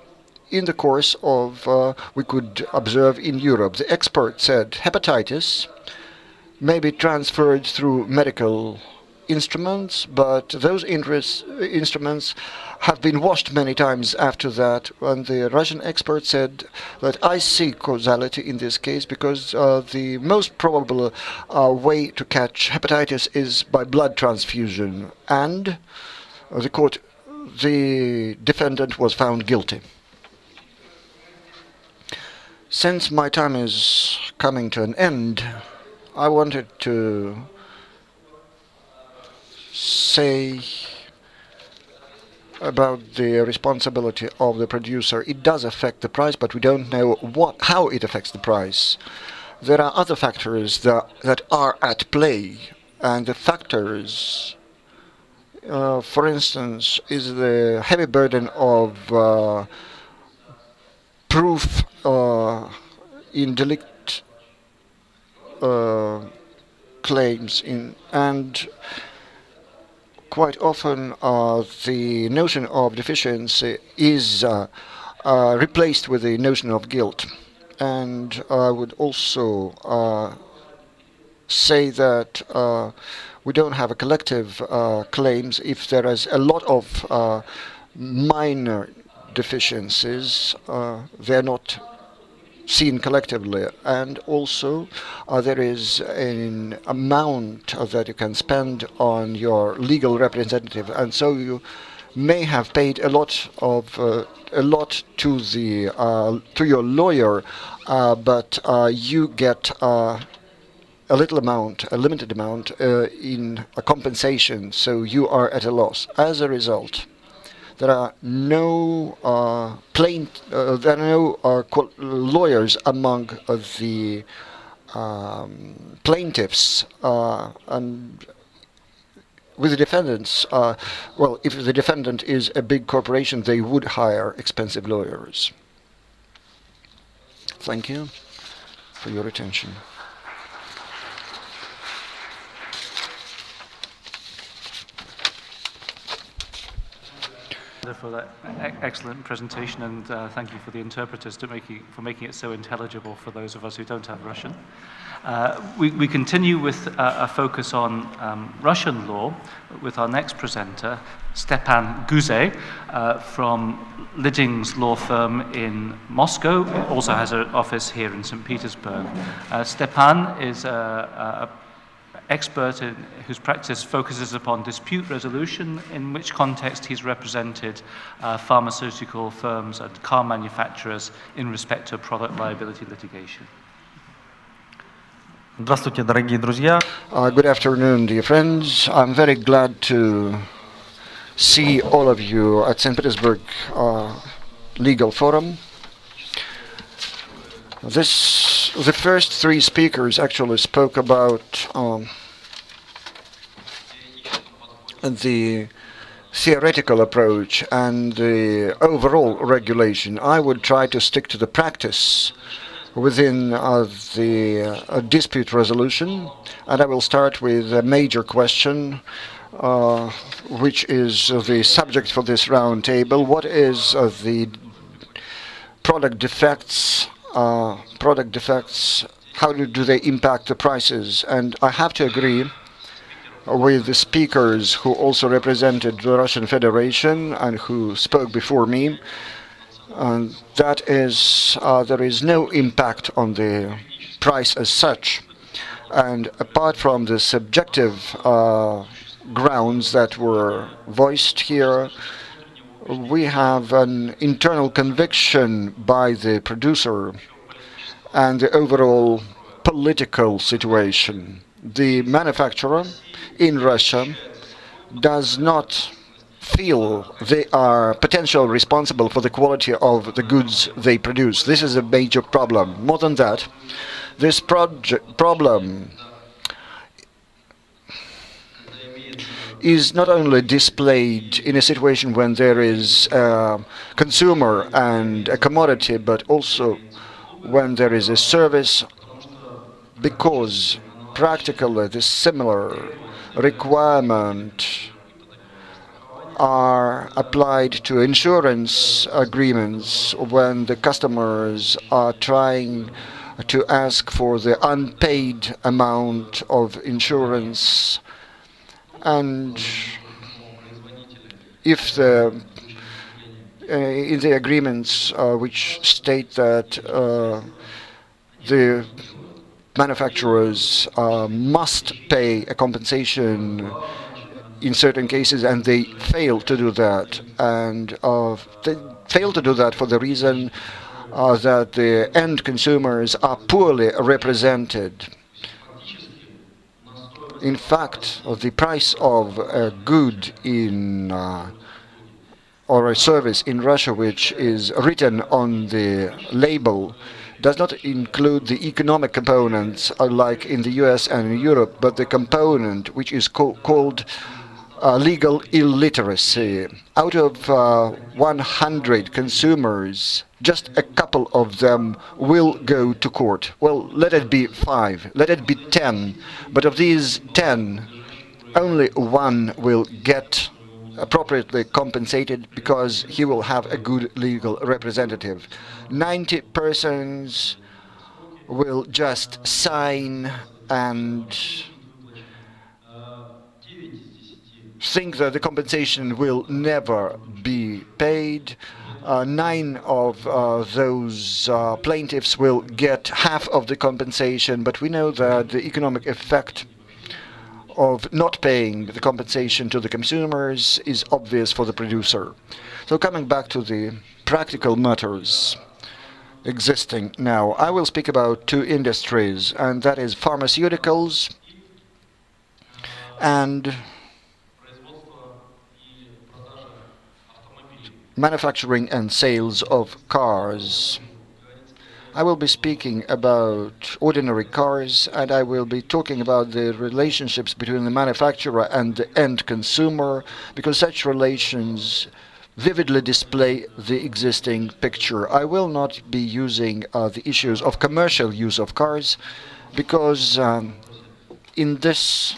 in the course of we could observe in Europe. The expert said hepatitis may be transferred through medical instruments, but those instruments have been washed many times after that. And the Russian expert said that I see causality in this case because the most probable way to catch hepatitis is by blood transfusion. And the defendant was found guilty. Since my time is coming to an end, I wanted to say about the responsibility of the producer. It does affect the price, but we don't know how it affects the price. There are other factors that are at play, and the factors, for instance, is the heavy burden of proof in delict claims, and quite often the notion of deficiency is replaced with the notion of guilt. And I would also say that we don't have a collective claims if there is a lot of minor deficiencies. They're not seen collectively, and also there is an amount that you can spend on your legal representative, and so you may have paid a lot to your lawyer, but you get a limited amount in a compensation, so you are at a loss. As a result, there are no lawyers among the plaintiffs, and with the defendants. Well, if the defendant is a big corporation, they would hire expensive lawyers. Thank you for your attention. For that excellent presentation, and thank you for the interpreters for making it so intelligible for those of us who don't have Russian. We continue with a focus on Russian law with our next presenter, Stepan Guze, from Lidding's law firm in Moscow. It also has an office here in St. Petersburg. Stepan is a expert whose practice focuses upon dispute resolution, in which context he's represented pharmaceutical firms and car manufacturers in respect to product liability litigation. Здравствуйте, дорогие друзья. Good afternoon, dear friends. I'm very glad to see all of you at St. Petersburg Legal Forum. The first three speakers actually spoke about the theoretical approach and the overall regulation. I would try to stick to the practice within the dispute resolution, and I will start with a major question, which is the subject for this roundtable. What is the product defects? How do they impact the prices? And I have to agree with the speakers who also represented the Russian Federation and who spoke before me. That is, there is no impact on the price as such. And apart from the subjective grounds that were voiced here, we have an internal conviction by the producer and the overall political situation. The manufacturer in Russia does not feel they are potentially responsible for the quality of the goods they produce. This is a major problem. More than that, this problem is not only displayed in a situation when there is a consumer and a commodity, but also when there is a service, because practically the similar requirement are applied to insurance agreements when the customers are trying to ask for the unpaid amount of insurance. And if in the agreements which state that the manufacturers must pay a compensation in certain cases, and they fail to do that, and they fail to do that for the reason that the end consumers are poorly represented. In fact, the price of a good or a service in Russia which is written on the label does not include the economic components like in the US and in Europe, but the component which is called legal illiteracy. Out of 100 consumers, just a couple of them will go to court. Well, let it be 5, let it be 10, but of these 10, only one will get appropriately compensated because he will have a good legal representative. 90 persons will just sign and think that the compensation will never be paid, 9 of those plaintiffs will get half of the compensation, but we know that the economic effect of not paying the compensation to the consumers is obvious for the producer. So coming back to the practical matters existing now, I will speak about 2 industries, and that is pharmaceuticals and manufacturing and sales of cars. I will be speaking about ordinary cars, and I will be talking about the relationships between the manufacturer and the end consumer, because such relations vividly display the existing picture. I will not be using the issues of commercial use of cars, because in this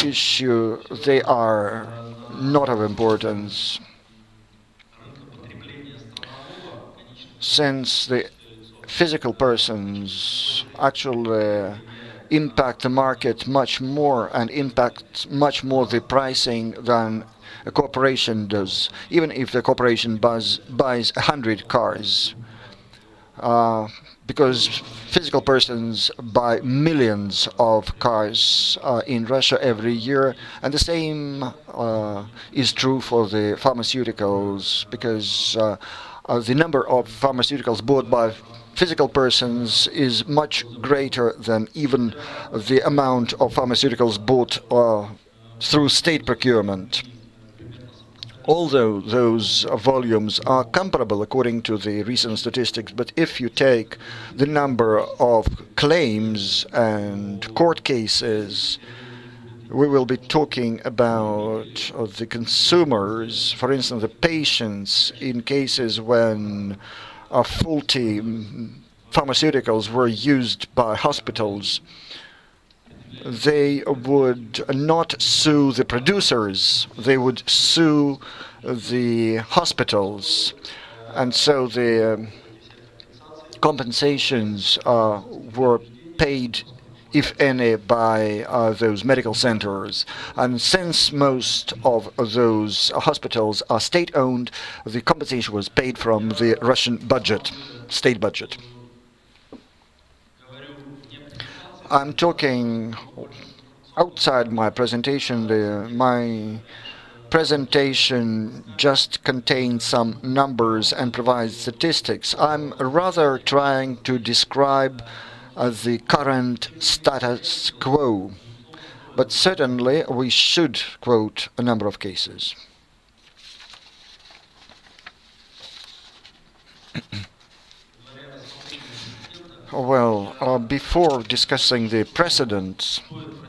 issue they are not of importance, since the physical persons actually impact the market much more and impact much more the pricing than a corporation does, even if the corporation buys 100 cars. Because physical persons buy millions of cars in Russia every year, and the same is true for the pharmaceuticals, because the number of pharmaceuticals bought by physical persons is much greater than even the amount of pharmaceuticals bought through state procurement. Although those volumes are comparable according to the recent statistics, but if you take the number of claims and court cases, we will be talking about the consumers, for instance, the patients, in cases when faulty pharmaceuticals were used by hospitals. They would not sue the producers, they would sue the hospitals. And so the compensations were paid, if any, by those medical centers. And since most of those hospitals are state-owned, the compensation was paid from the Russian budget, state budget. I'm talking outside my presentation. My presentation just contains some numbers and provides statistics. I'm rather trying to describe the current status quo, but certainly we should quote a number of cases. Well, before discussing the precedents,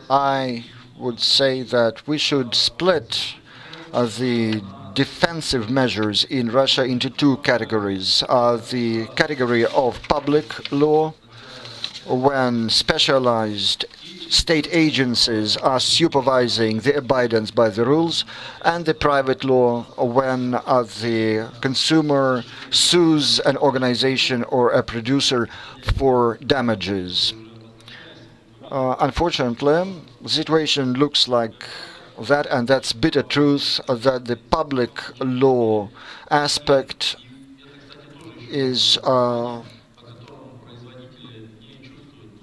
I would say that we should split the defensive measures in Russia into 2 categories. The category of public law, when specialized state agencies are supervising the abidance by the rules, and the private law, when the consumer sues an organization or a producer for damages. Unfortunately, the situation looks like that, and that's bitter truth, that the public law aspect is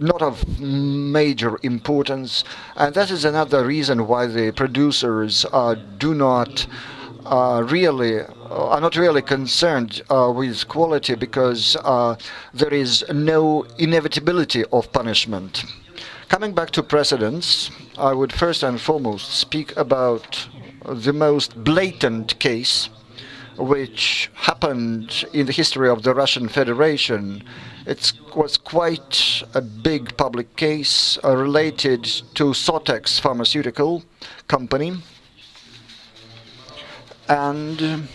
not of major importance, and that is another reason why the producers are not really concerned with quality, because there is no inevitability of punishment. Coming back to precedents, I would first and foremost speak about the most blatant case which happened in the history of the Russian Federation. It was quite a big public case related to Sotex pharmaceutical company and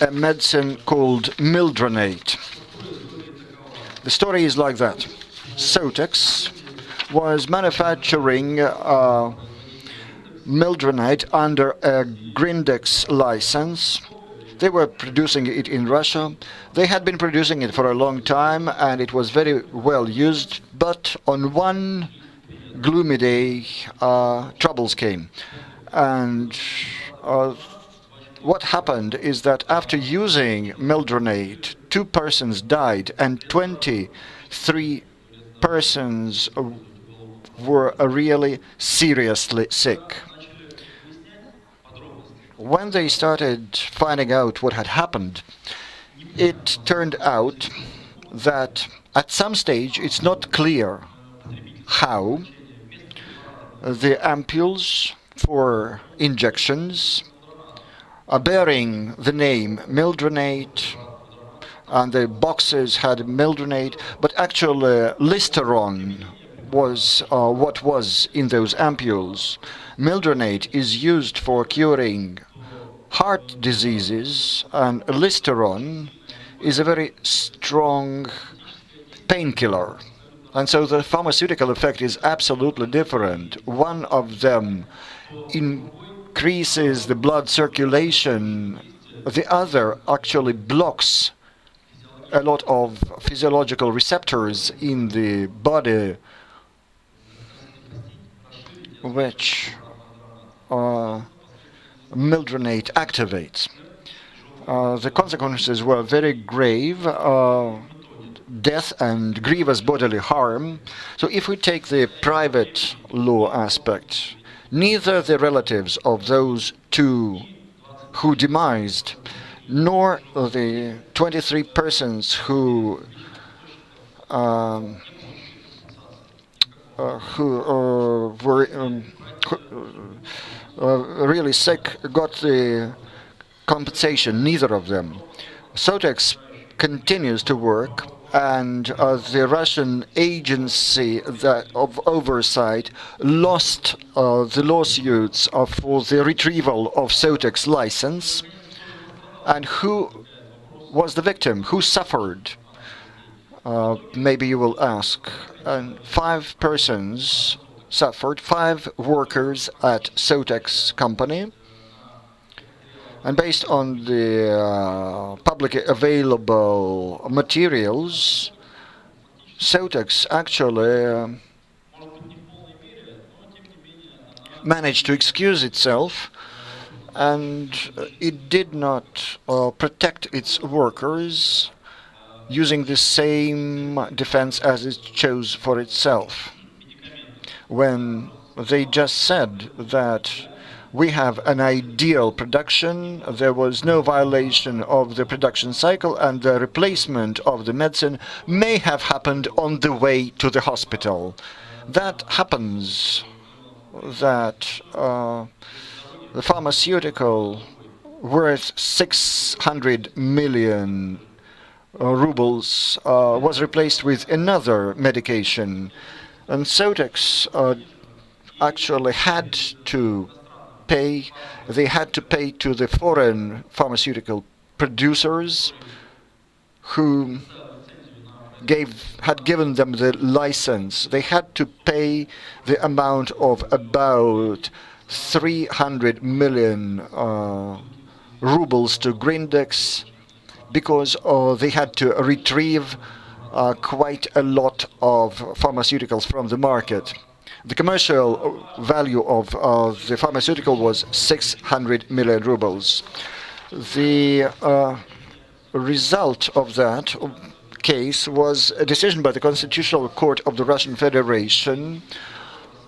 a medicine called Mildronate. The story is like that. Sotex was manufacturing Mildronate under a Grindex license. They were producing it in Russia. They had been producing it for a long time, and it was very well used. But on one gloomy day, troubles came. And What happened is that after using mildronate, 2 persons died and 23 persons were really seriously sick. When they started finding out what had happened, it turned out that at some stage it's not clear how the ampules for injections bearing the name mildronate, and the boxes had mildronate, but actually listeron was what was in those ampules. Mildronate is used for curing heart diseases, and listeron is a very strong painkiller. And so the pharmaceutical effect is absolutely different. One of them increases the blood circulation, the other actually blocks a lot of physiological receptors in the body which mildronate activates. The consequences were very grave, death and grievous bodily harm. So if we take the private law aspect, neither the relatives of those 2 who demised, nor the 23 persons who were really sick got the compensation, neither of them. Sotex continues to work, and the Russian agency of oversight lost the lawsuits for the retrieval of Sotex license. And who was the victim? Who suffered? Maybe you will ask. And 5 persons suffered, 5 workers at Sotex company. And based on the publicly available materials, Sotex actually managed to excuse itself, and it did not protect its workers using the same defense as it chose for itself. When they just said that we have an ideal production, there was no violation of the production cycle, and the replacement of the medicine may have happened on the way to the hospital. That happens that the pharmaceutical worth 600 million rubles was replaced with another medication. And Sotex actually had to pay, they had to pay to the foreign pharmaceutical producers who had given them the license. They had to pay the amount of about 300 million rubles to Grindex because they had to retrieve quite a lot of pharmaceuticals from the market. The commercial value of the pharmaceutical was 600 million rubles. The result of that case was a decision by the Constitutional Court of the Russian Federation,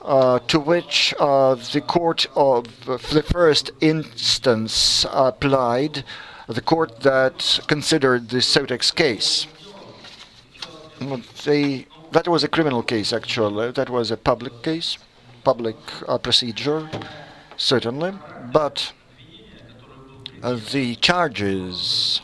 to which the court of the first instance applied, the court that considered the Sotex case. That was a criminal case, actually. That was a public case, public procedure, certainly. But the charges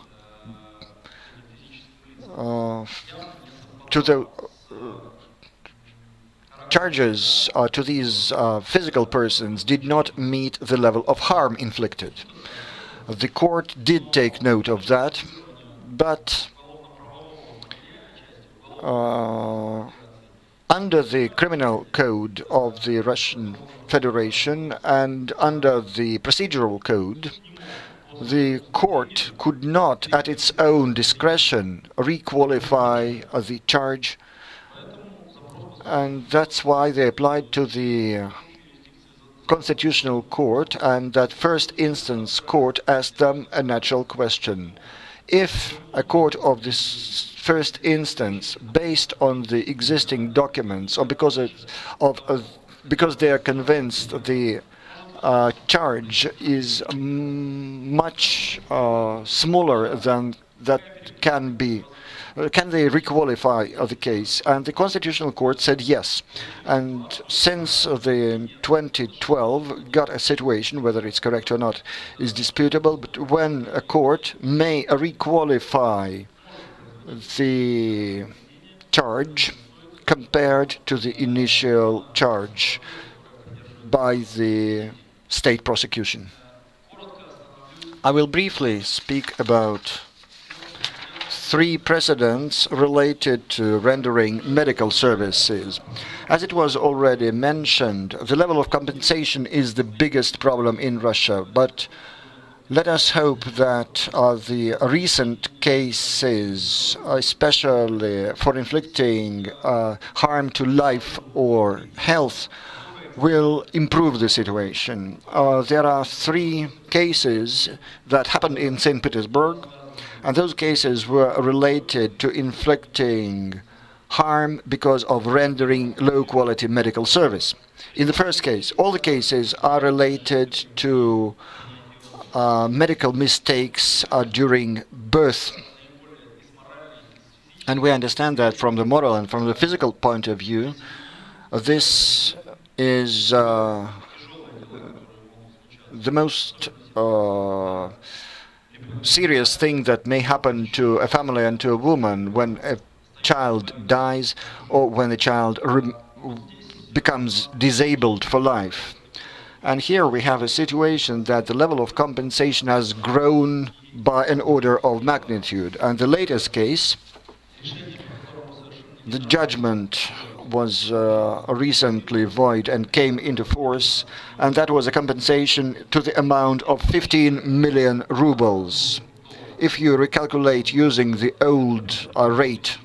to these physical persons did not meet the level of harm inflicted. The court did take note of that, but under the criminal code of the Russian Federation and under the procedural code, the court could not, at its own discretion, requalify the charge, and that's why they applied to the Constitutional Court, and that first instance court asked them a natural question. If a court of this first instance, based on the existing documents, or because they are convinced the charge is much smaller than that can they requalify the case? And the Constitutional Court said yes. And since the 2012 got a situation, whether it's correct or not is disputable, but when a court may requalify the charge compared to the initial charge by the state prosecution. I will briefly speak about 3 precedents related to rendering medical services. As it was already mentioned, the level of compensation is the biggest problem in Russia, but let us hope that the recent cases, especially for inflicting harm to life or health, will improve the situation. There are 3 cases that happened in St. Petersburg, and those cases were related to inflicting harm because of rendering low-quality medical service. In the first case, all the cases are related to medical mistakes during birth. And we understand that from the moral and from the physical point of view, this is the most serious thing that may happen to a family and to a woman when a child dies or when a child becomes disabled for life. And here we have a situation that the level of compensation has grown by an order of magnitude. And the latest case, the judgment was recently void and came into force, and that was a compensation to the amount of 15 million rubles. If you recalculate using the old rate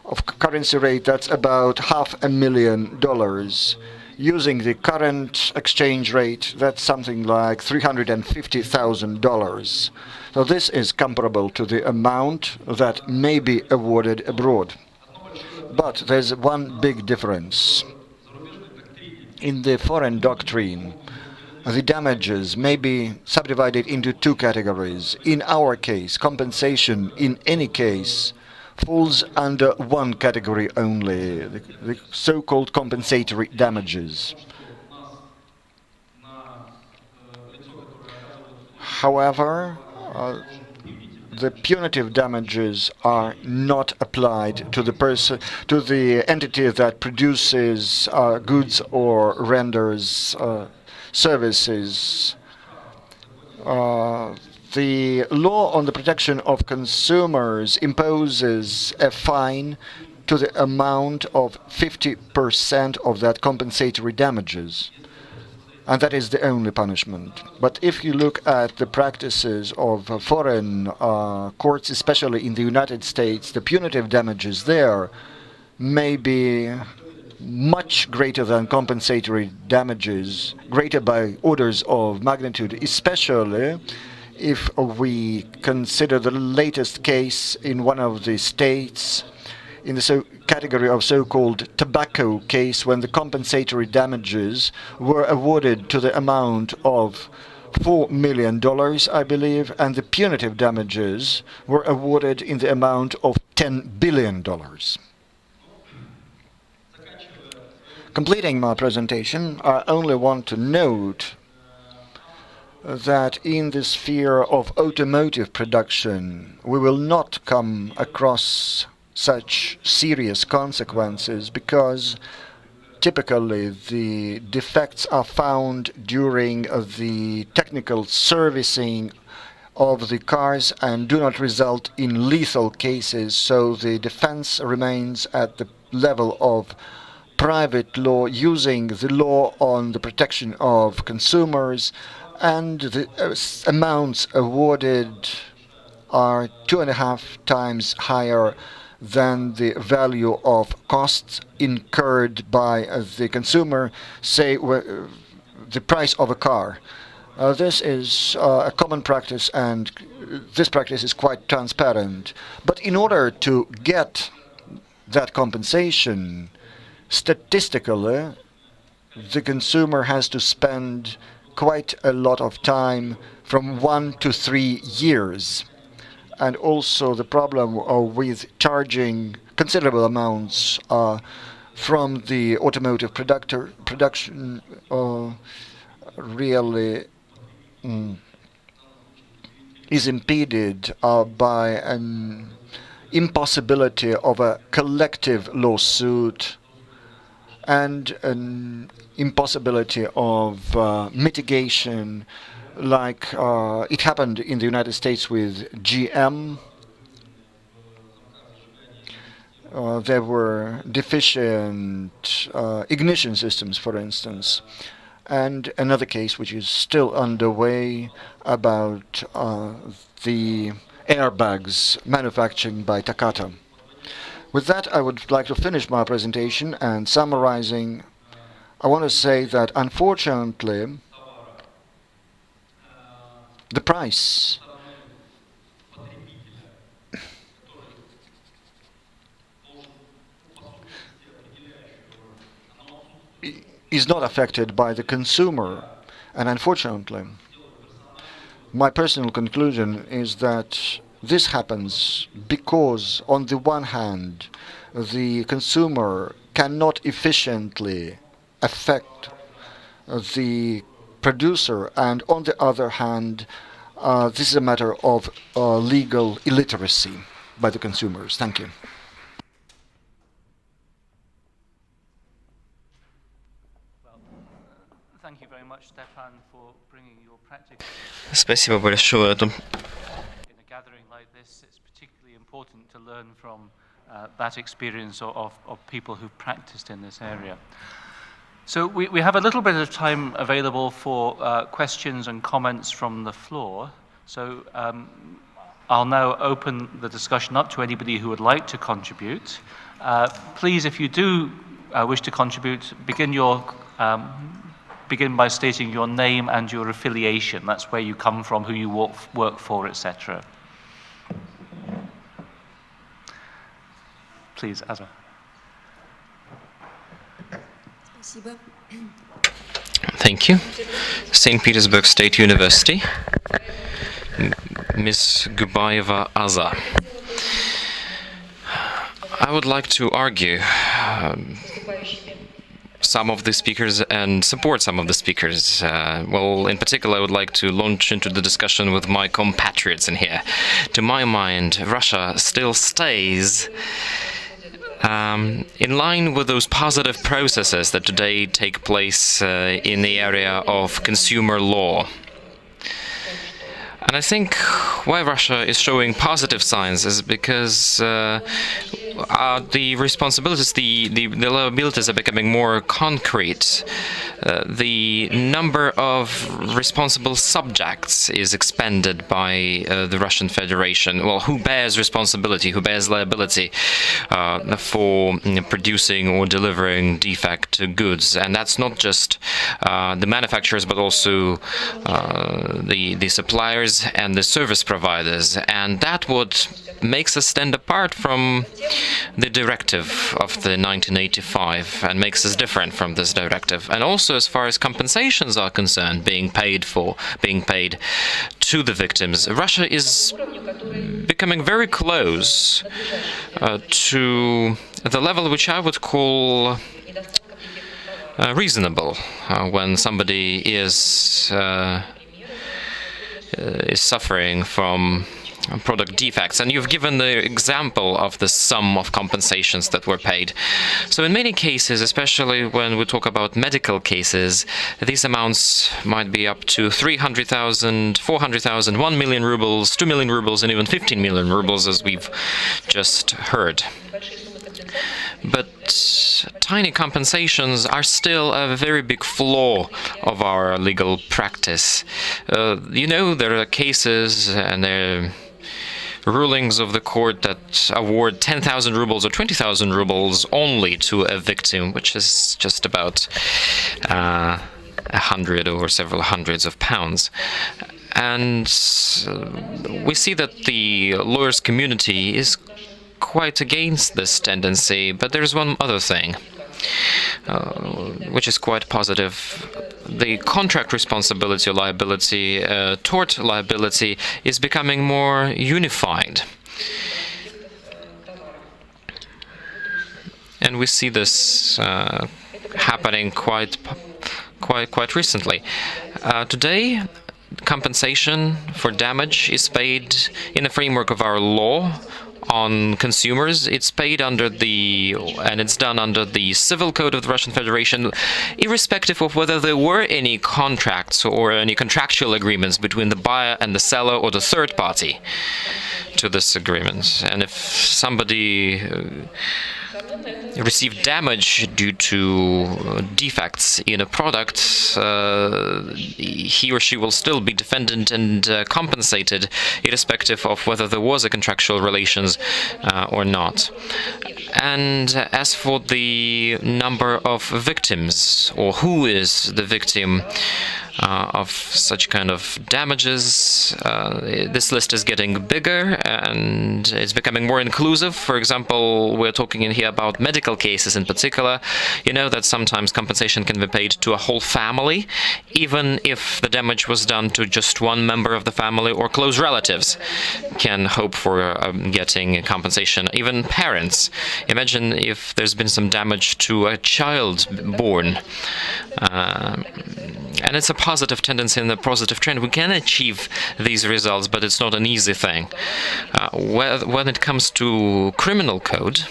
of currency rate, that's about $500,000. Using the current exchange rate, that's something like $350,000. So this is comparable to the amount that may be awarded abroad. But there's one big difference. In the foreign doctrine, the damages may be subdivided into 2 categories. In our case, compensation in any case falls under one category only, the so-called compensatory damages. However, the punitive damages are not applied to the entity that produces goods or renders services. The law on the protection of consumers imposes a fine to the amount of 50% of that compensatory damages. And that is the only punishment. But if you look at the practices of foreign courts, especially in the United States, the punitive damages there may be much greater than compensatory damages, greater by orders of magnitude, especially if we consider the latest case in one of the states in the category of so-called tobacco case, when the compensatory damages were awarded to the amount of $4 million, I believe, and the punitive damages were awarded in the amount of $10 billion. Completing my presentation, I only want to note that in the sphere of automotive production, we will not come across such serious consequences because typically the defects are found during the technical servicing of the cars and do not result in lethal cases, so the defense remains at the level of private law, using the law on the protection of consumers, and the amounts awarded are 2.5 times higher than the value of costs incurred by the consumer, say the price of a car. This is a common practice, and this practice is quite transparent. But in order to get that compensation, statistically, the consumer has to spend quite a lot of time, from 1 to 3 years. And also the problem with charging considerable amounts from the automotive production really is impeded by an impossibility of a collective lawsuit and an impossibility of mitigation, like it happened in the United States with GM. There were deficient ignition systems, for instance. And another case which is still underway about the airbags manufactured by Takata. With that, I would like to finish my presentation, and summarizing, I want to say that unfortunately, the price is not affected by the consumer. And unfortunately, my personal conclusion is that this happens because, on the one hand, the consumer cannot efficiently affect the producer, and on the other hand, this is a matter of legal illiteracy by the consumers. Thank you. Thank you very much, Stefan, for bringing your practical. Спасибо большое. In a gathering like this, it's particularly important to learn from that experience of people who've practiced in this area. So we have a little bit of time available for questions and comments from the floor. So I'll now open the discussion up to anybody who would like to contribute. Please, if you do wish to contribute, begin by stating your name and your affiliation. That's where you come from, who you work for, etc. Please, Asa. Thank you. St. Petersburg State University. Ms. Gubayeva Aza. I would like to argue some of the speakers and support some of the speakers. Well, in particular, I would like to launch into the discussion with my compatriots in here. To my mind, Russia still stays in line with those positive processes that today take place in the area of consumer law. And I think why Russia is showing positive signs is because the responsibilities, the liabilities are becoming more concrete. The number of responsible subjects is expanded by the Russian Federation. Well, who bears responsibility, who bears liability for producing or delivering defect goods? And that's not just the manufacturers, but also the suppliers and the service providers. And that what makes us stand apart from the Directive of the 1985 and makes us different from this Directive. And also as far as compensations are concerned, being paid to the victims, Russia is becoming very close to the level which I would call reasonable when somebody is suffering from product defects. And you've given the example of the sum of compensations that were paid. So in many cases, especially when we talk about medical cases, these amounts might be up to 300,000, 400,000, 1 million rubles, 2 million rubles, and even 15 million rubles, as we've just heard. But tiny compensations are still a very big flaw of our legal practice. There are cases and there are rulings of the court that award 10,000 rubles or 20,000 rubles only to a victim, which is just about 100 or several hundreds of pounds. And we see that the lawyers community is quite against this tendency, but there's one other thing, which is quite positive. The contract responsibility or liability, tort liability, is becoming more unified. And we see this happening quite recently. Today, compensation for damage is paid in the framework of our law on consumers. It's paid and it's done under the Civil Code of the Russian Federation, irrespective of whether there were any contracts or any contractual agreements between the buyer and the seller or the third party to this agreement. And if somebody received damage due to defects in a product, he or she will still be defended and compensated, irrespective of whether there was a contractual relations or not. And as for the number of victims, or who is the victim of such kind of damages, this list is getting bigger and it's becoming more inclusive. For example, we're talking in here about medical cases in particular. You know that sometimes compensation can be paid to a whole family, even if the damage was done to just one member of the family, or close relatives can hope for getting compensation. Even parents. Imagine if there's been some damage to a child born. And it's a positive tendency and a positive trend. We can achieve these results, but it's not an easy thing. When it comes to criminal code,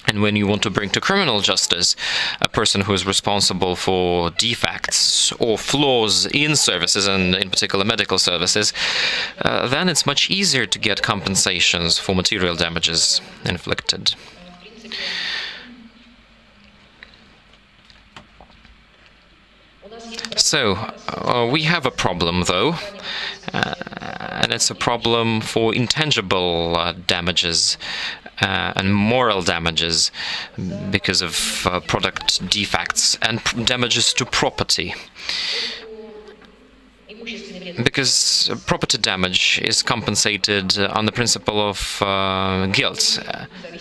and when you want to bring to criminal justice a person who is responsible for defects or flaws in services, and in particular medical services, then it's much easier to get compensations for material damages inflicted. So, we have a problem, though, and it's a problem for intangible damages and moral damages because of product defects, and damages to property. Because property damage is compensated on the principle of guilt.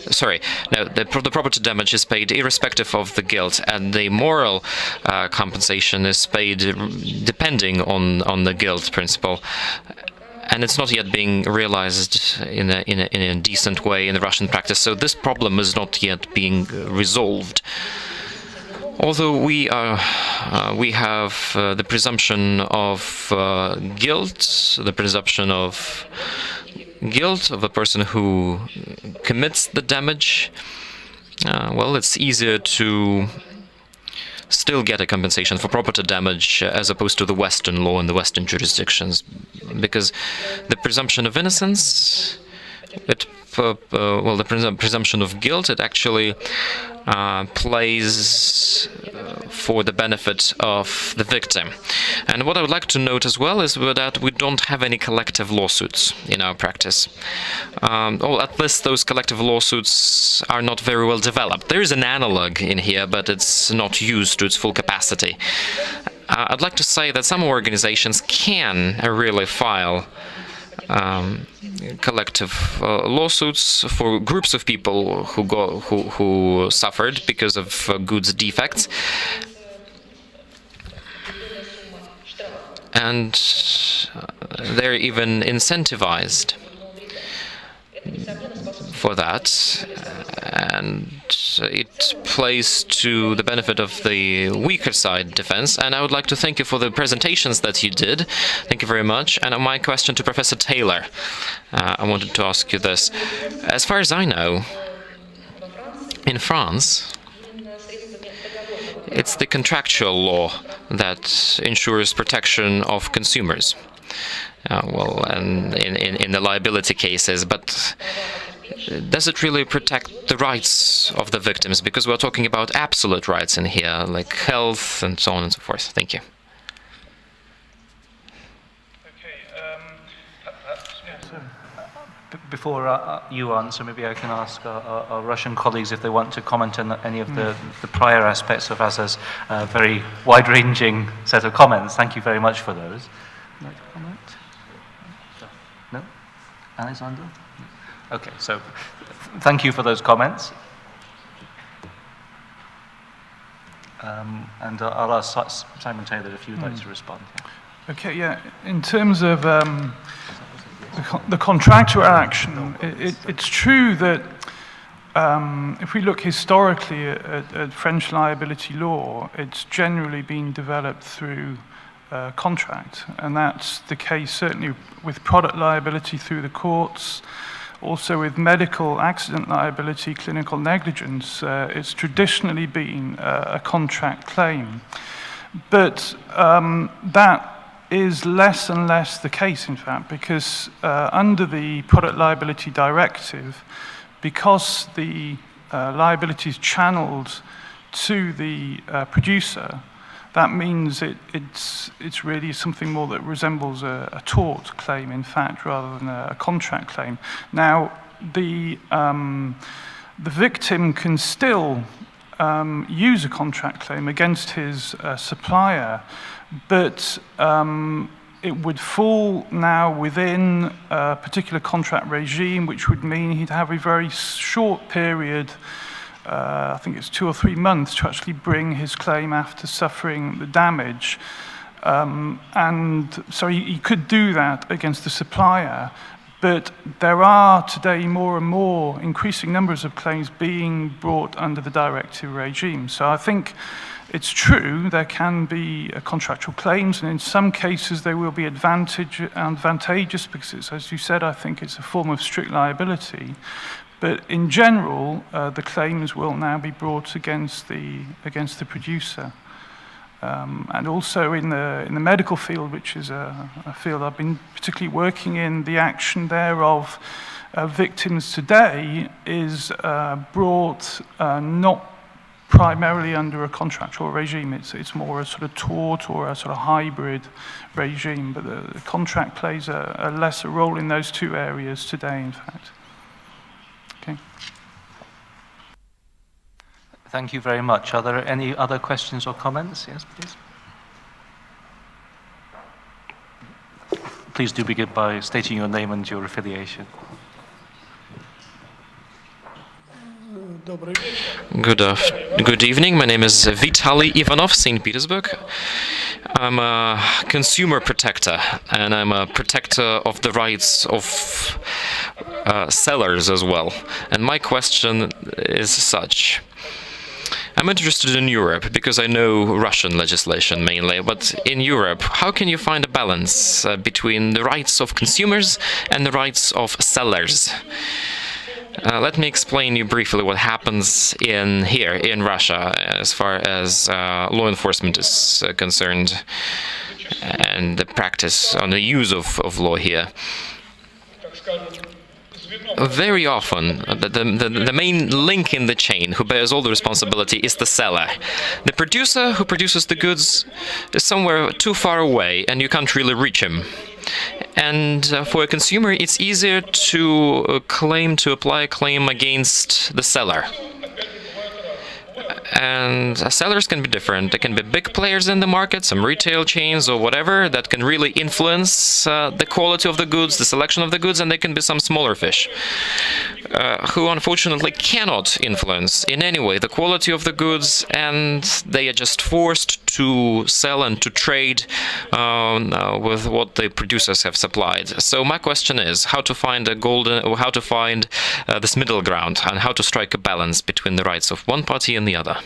The property damage is paid irrespective of the guilt, and the moral compensation is paid depending on the guilt principle. And it's not yet being realized in a decent way in the Russian practice. So this problem is not yet being resolved. Although we have the presumption of guilt, the presumption of guilt of a person who commits the damage, well, it's easier to still get a compensation for property damage as opposed to the Western law and the Western jurisdictions, because the presumption of innocence, the presumption of guilt, it actually plays for the benefit of the victim. And what I would like to note as well is that we don't have any collective lawsuits in our practice. Or at least those collective lawsuits are not very well developed. There is an analog in here, but it's not used to its full capacity. I'd like to say that some organizations can really file collective lawsuits for groups of people who suffered because of goods defects, and they're even incentivized for that, and it plays to the benefit of the weaker side defense. And I would like to thank you for the presentations that you did. Thank you very much. And my question to Professor Taylor, I wanted to ask you this. As far as I know, in France, it's the contractual law that ensures protection of consumers. And in the liability cases, but does it really protect the rights of the victims? Because we're talking about absolute rights in here, like health and so on and so forth. Thank you. Before you answer, maybe I can ask our Russian colleagues if they want to comment on any of the prior aspects of Asa's very wide-ranging set of comments. Thank you very much for those. Would you like to comment? No? Alexander? Okay, so thank you for those comments. And I'll ask Simon Taylor if you'd like to respond. Yeah. Okay, yeah. In terms of the contractual action, it's true that if we look historically at French liability law, it's generally been developed through contract, and that's the case certainly with product liability through the courts. Also with medical accident liability, clinical negligence, it's traditionally been a contract claim. But that is less and less the case, in fact, because under the Product Liability Directive, because the liability is channeled to the producer, that means it's really something more that resembles a tort claim, in fact, rather than a contract claim. Now, the victim can still use a contract claim against his supplier, but it would fall now within a particular contract regime, which would mean he'd have a very short period, I think it's 2 or 3 months, to actually bring his claim after suffering the damage. And so he could do that against the supplier, but there are today more and more increasing numbers of claims being brought under the directive regime. So I think it's true there can be contractual claims, and in some cases they will be advantageous because it's, as you said, I think it's a form of strict liability. But in general, the claims will now be brought against the producer. And also in the medical field, which is a field I've been particularly working in, the action there of victims today is brought not primarily under a contractual regime. It's more a sort of tort or a sort of hybrid regime, but the contract plays a lesser role in those two areas today, in fact. Okay. Thank you very much. Are there any other questions or comments? Yes, please. Please do begin by stating your name and your affiliation. Good evening. My name is Vitaly Ivanov, St. Petersburg. I'm a consumer protector, and I'm a protector of the rights of sellers as well. And my question is such. I'm interested in Europe because I know Russian legislation mainly, but in Europe, how can you find a balance between the rights of consumers and the rights of sellers? Let me explain you briefly what happens here in Russia as far as law enforcement is concerned and the practice on the use of law here. Very often, the main link in the chain who bears all the responsibility is the seller. The producer who produces the goods is somewhere too far away and you can't really reach him. And for a consumer, it's easier to apply a claim against the seller. And sellers can be different. There can be big players in the market, some retail chains or whatever, that can really influence the quality of the goods, the selection of the goods, and there can be some smaller fish who unfortunately cannot influence in any way the quality of the goods, and they are just forced to sell and to trade with what the producers have supplied. So my question is how to find this middle ground and how to strike a balance between the rights of one party and the other.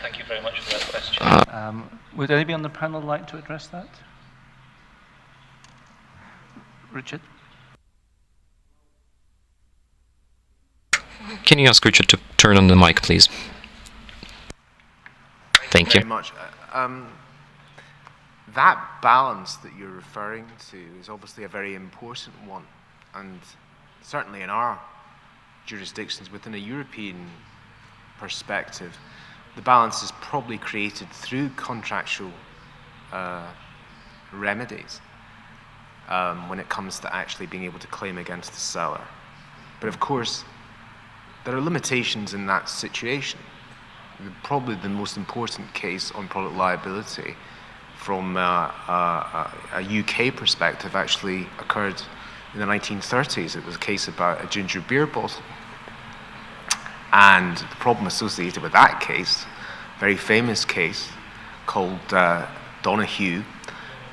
Thank you very much for that question. Would anybody on the panel like to address that? Richard? Can you ask Richard to turn on the mic, please? Thank you. Very much. That balance that you're referring to is obviously a very important one, and certainly in our jurisdictions within a European perspective, the balance is probably created through contractual remedies. when it comes to actually being able to claim against the seller. But of course, there are limitations in that situation. Probably the most important case on product liability from a UK perspective actually occurred in the 1930s. It was a case about a ginger beer bottle. And the problem associated with that case, very famous case called Donahue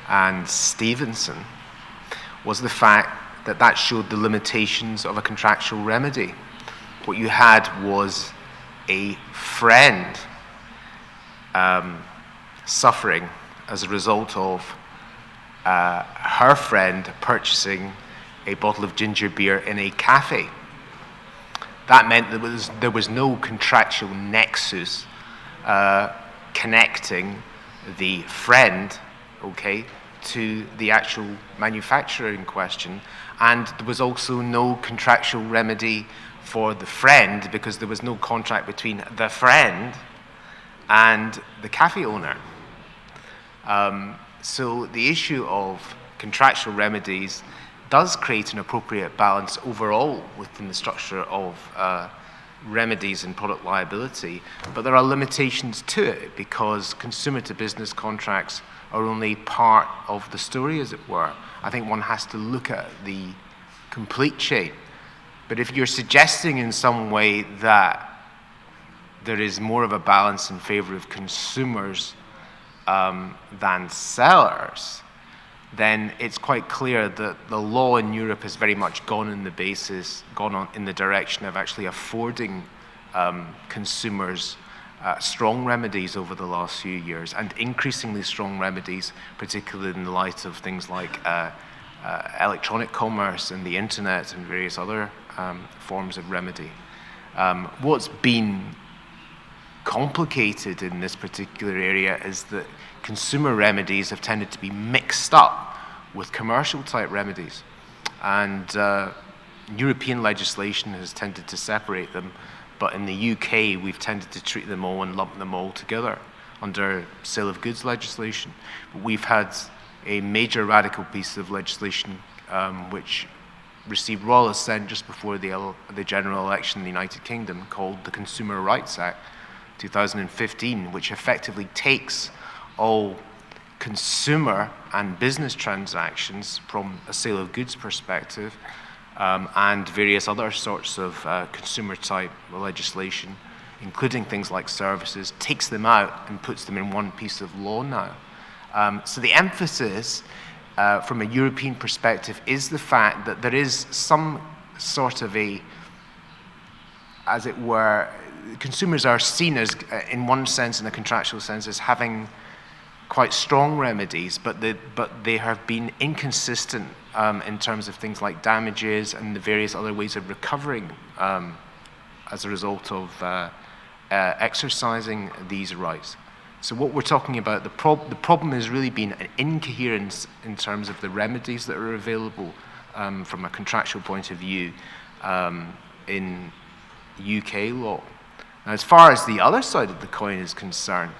and Stevenson, was the fact that that showed the limitations of a contractual remedy. What you had was a friend suffering as a result of her friend purchasing a bottle of ginger beer in a cafe. That meant there was no contractual nexus connecting the friend, okay, to the actual manufacturer in question, and there was also no contractual remedy for the friend because there was no contract between the friend and the cafe owner. So the issue of contractual remedies does create an appropriate balance overall within the structure of remedies in product liability, but there are limitations to it because consumer-to-business contracts are only part of the story, as it were. I think one has to look at the complete chain. But if you're suggesting in some way that there is more of a balance in favor of consumers than sellers, then it's quite clear that the law in Europe has very much gone in the direction of actually affording consumers strong remedies over the last few years, and increasingly strong remedies, particularly in the light of things like electronic commerce and the internet and various other forms of remedy. What's been complicated in this particular area is that consumer remedies have tended to be mixed up with commercial type remedies, and European legislation has tended to separate them, but in the UK we've tended to treat them all and lump them all together under sale of goods legislation. But we've had a major radical piece of legislation which received royal assent just before the general election in the United Kingdom, called the Consumer Rights Act 2015, which effectively takes all consumer and business transactions from a sale of goods perspective and various other sorts of consumer type legislation, including things like services, takes them out and puts them in one piece of law now. So the emphasis from a European perspective is the fact that there is some sort of as it were, consumers are seen as, in one sense, in a contractual sense, as having quite strong remedies, but they have been inconsistent in terms of things like damages and the various other ways of recovering as a result of exercising these rights. So what we're talking about, the problem has really been an incoherence in terms of the remedies that are available from a contractual point of view in UK law. Now, as far as the other side of the coin is concerned,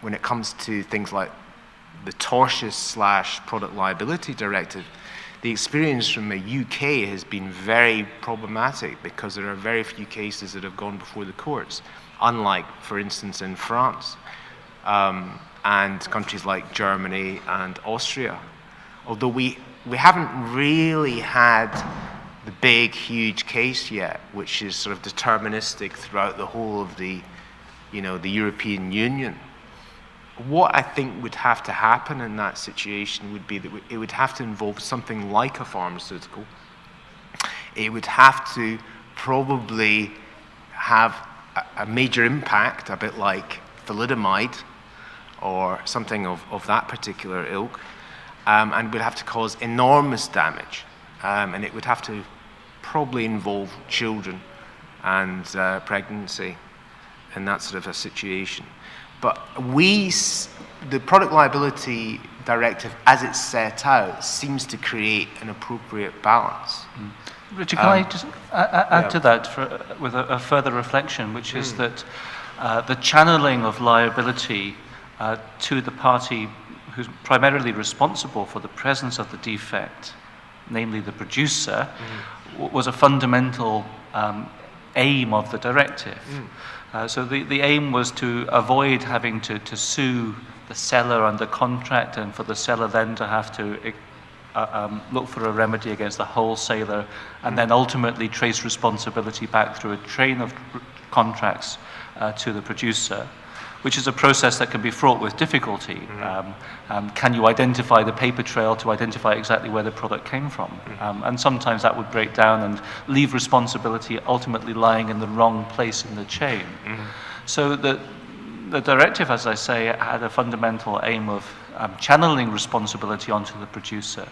when it comes to things like the tortious / product liability directive, the experience from the UK has been very problematic because there are very few cases that have gone before the courts, unlike, for instance, in France and countries like Germany and Austria. Although we haven't really had the big, huge case yet, which is sort of deterministic throughout the whole of the European Union. What I think would have to happen in that situation would be that it would have to involve something like a pharmaceutical. It would have to probably have a major impact, a bit like thalidomide or something of that particular ilk, and would have to cause enormous damage. And it would have to probably involve children and pregnancy and that sort of a situation. But the product liability directive, as it's set out, seems to create an appropriate balance. Richard, can I just add to that with a further reflection, which is that the channeling of liability to the party who's primarily responsible for the presence of the defect, namely the producer, was a fundamental aim of the directive. So the aim was to avoid having to sue the seller under contract, and for the seller then to have to look for a remedy against the wholesaler, and then ultimately trace responsibility back through a train of contracts to the producer, which is a process that can be fraught with difficulty. Can you identify the paper trail to identify exactly where the product came from? And sometimes that would break down and leave responsibility ultimately lying in the wrong place in the chain. So the directive, as I say, had a fundamental aim of channeling responsibility onto the producer.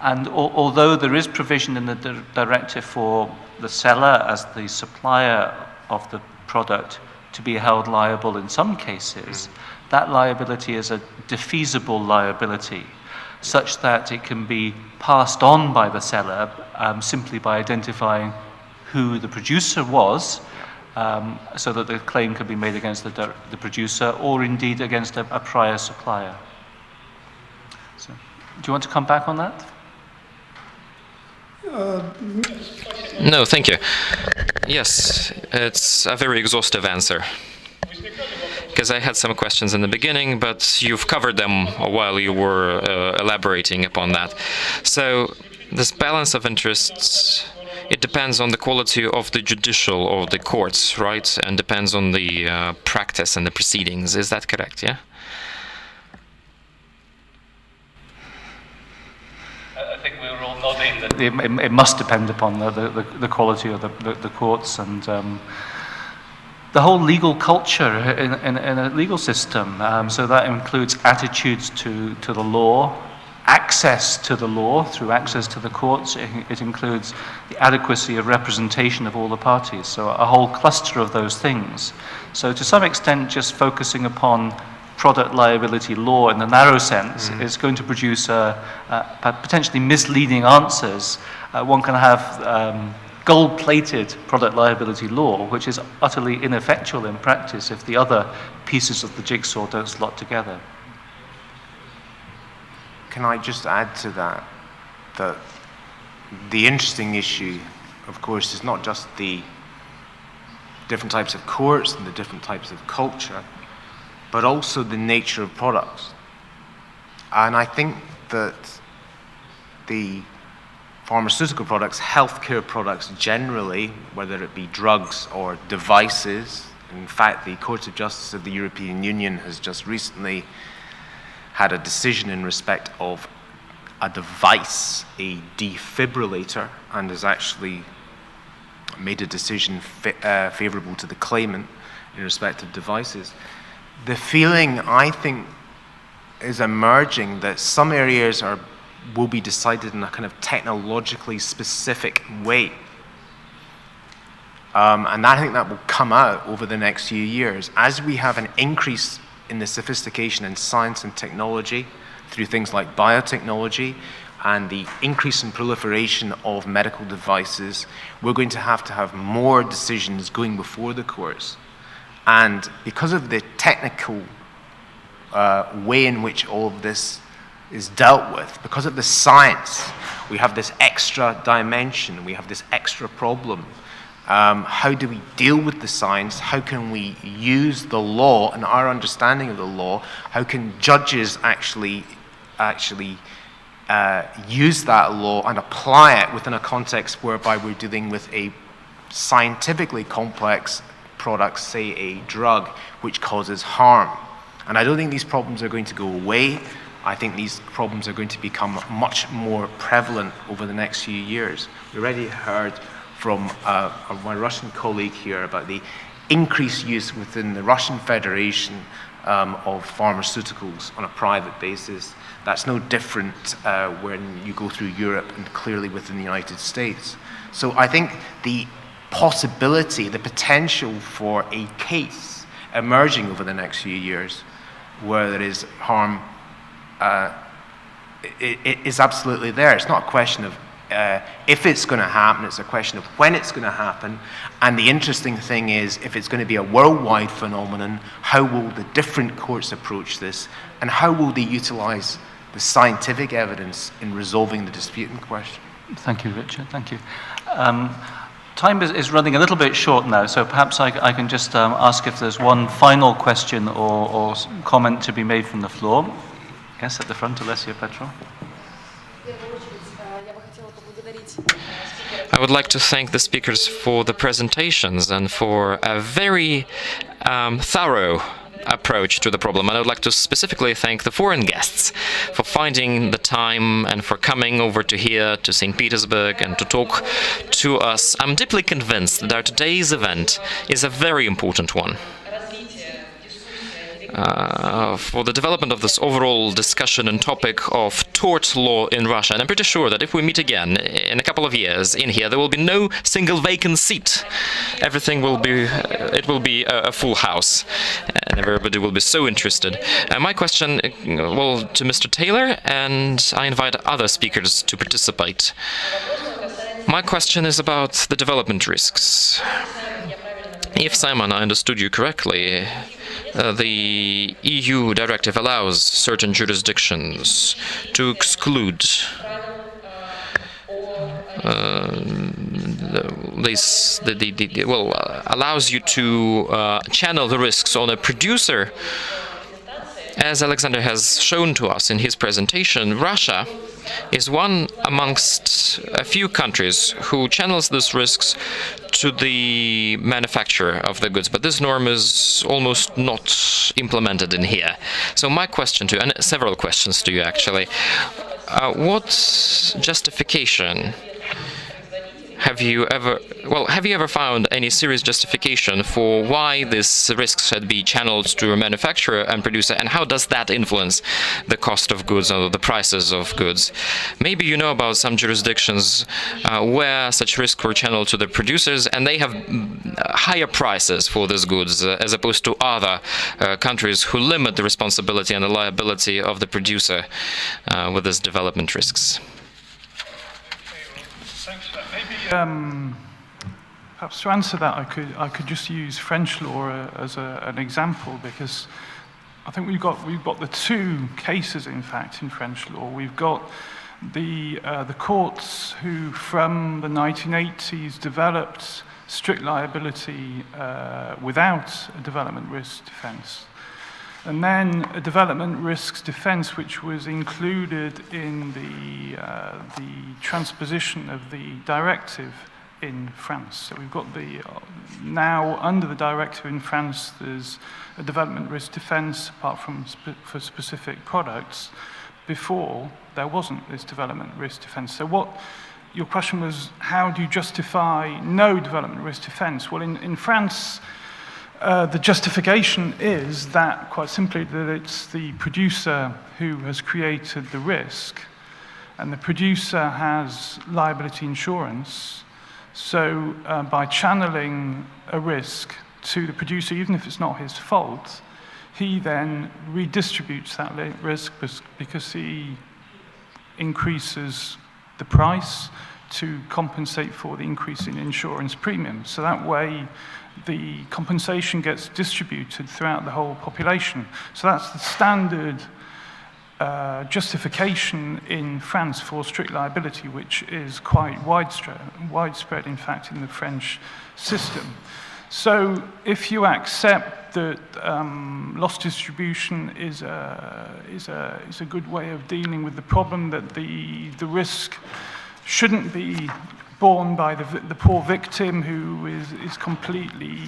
And although there is provision in the directive for the seller as the supplier of the product to be held liable in some cases, that liability is a defeasible liability, such that it can be passed on by the seller simply by identifying who the producer was, so that the claim can be made against the producer or indeed against a prior supplier. So, do you want to come back on that? No, thank you. Yes, it's a very exhaustive answer. Because I had some questions in the beginning, but you've covered them while you were elaborating upon that. So this balance of interests, it depends on the quality of the judicial or the courts, right? And depends on the practice and the proceedings. Is that correct, yeah? I think we were all nodding that it must depend upon the quality of the courts and the whole legal culture in a legal system. So that includes attitudes to the law, access to the law through access to the courts. It includes the adequacy of representation of all the parties. So a whole cluster of those things. So to some extent, just focusing upon product liability law in the narrow sense is going to produce potentially misleading answers. One can have gold-plated product liability law, which is utterly ineffectual in practice if the other pieces of the jigsaw don't slot together. Can I just add to that, that the interesting issue, of course, is not just the different types of courts and the different types of culture, but also the nature of products. And I think that the pharmaceutical products, healthcare products generally, whether it be drugs or devices, in fact, the Court of Justice of the European Union has just recently had a decision in respect of a device, a defibrillator, and has actually made a decision favorable to the claimant in respect of devices. The feeling, I think, is emerging that some areas will be decided in a kind of technologically specific way. And I think that will come out over the next few years. As we have an increase in the sophistication in science and technology through things like biotechnology and the increase in proliferation of medical devices, we're going to have more decisions going before the courts. And because of the technical way in which all of this is dealt with, because of the science, we have this extra dimension, we have this extra problem. How do we deal with the science? How can we use the law and our understanding of the law? How can judges actually use that law and apply it within a context whereby we're dealing with a scientifically complex product, say a drug, which causes harm? And I don't think these problems are going to go away. I think these problems are going to become much more prevalent over the next few years. We already heard from my Russian colleague here about the increased use within the Russian Federation of pharmaceuticals on a private basis. That's no different when you go through Europe and clearly within the United States. So I think the possibility, the potential for a case emerging over the next few years where there is harm it is absolutely there. It's not a question of if it's going to happen, it's a question of when it's going to happen. And the interesting thing is, if it's going to be a worldwide phenomenon, how will the different courts approach this, and how will they utilize the scientific evidence in resolving the dispute in question? Thank you, Richard. Thank you. Time is running a little bit short now, so perhaps I can just ask if there's one final question or comment to be made from the floor. Yes, at the front, Alessia Petrov. I would like to thank the speakers for the presentations and for a very thorough approach to the problem. And I would like to specifically thank the foreign guests for finding the time and for coming over to here, to St. Petersburg, and to talk to us. I'm deeply convinced that today's event is a very important one. For the development of this overall discussion and topic of tort law in Russia. And I'm pretty sure that if we meet again in a couple of years in here, there will be no single vacant seat. Everything will be, it will be a full house, and everybody will be so interested. My question, well, to Mr. Taylor, and I invite other speakers to participate. My question is about the development risks. If, Simon, I understood you correctly, the EU directive allows certain jurisdictions to exclude allows you to channel the risks on a producer. As Alexander has shown to us in his presentation, Russia is one amongst a few countries who channels these risks to the manufacturer of the goods, but this norm is almost not implemented in here. So my question to you, and several questions to you actually, what justification have you ever found any serious justification for why these risks should be channeled to a manufacturer and producer, and how does that influence the cost of goods or the prices of goods? Maybe you know about some jurisdictions where such risks were channeled to the producers and they have higher prices for these goods as opposed to other countries who limit the responsibility and the liability of the producer with these development risks. Perhaps to answer that, I could just use French law as an example, because I think we've got the two cases, in fact, in French law. We've got the courts who, from the 1980s, developed strict liability without a development risk defense. And then a development risks defense, which was included in the transposition of the directive in France. So we've got now under the directive in France, there's a development risk defense apart from for specific products. Before, there wasn't this development risk defense. So your question was, how do you justify no development risk defense? Well, in France, the justification is that, quite simply, that it's the producer who has created the risk, and the producer has liability insurance. So by channeling a risk to the producer, even if it's not his fault, he then redistributes that risk because he increases the price to compensate for the increase in insurance premiums. So that way, the compensation gets distributed throughout the whole population. So that's the standard justification in France for strict liability, which is quite widespread, in fact, in the French system. So if you accept that loss distribution is a good way of dealing with the problem, that the risk shouldn't be borne by the poor victim who is completely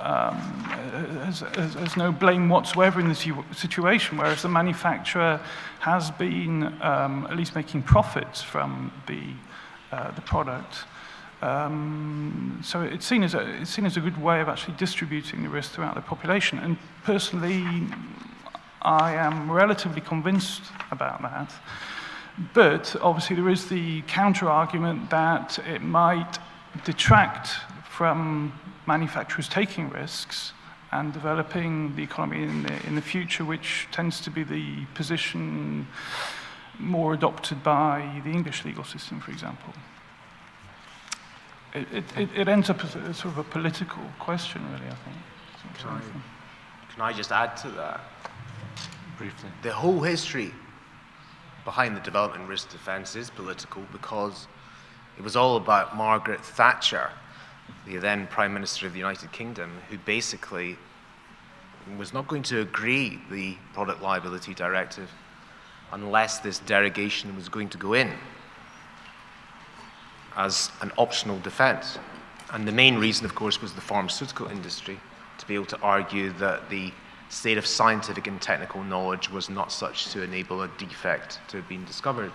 has no blame whatsoever in the situation, whereas the manufacturer has been at least making profits from the product. So it's seen as a good way of actually distributing the risk throughout the population. And personally, I am relatively convinced about that. But obviously there is the counter-argument that it might detract from manufacturers taking risks and developing the economy in the future, which tends to be the position more adopted by the English legal system, for example. It ends up as a sort of a political question, really, I think. Can I just add to that? Briefly. The whole history behind the development risk defense is political because it was all about Margaret Thatcher, the then Prime Minister of the United Kingdom, who basically was not going to agree the Product Liability Directive unless this derogation was going to go in as an optional defense. And the main reason, of course, was the pharmaceutical industry to be able to argue that the state of scientific and technical knowledge was not such to enable a defect to have been discovered.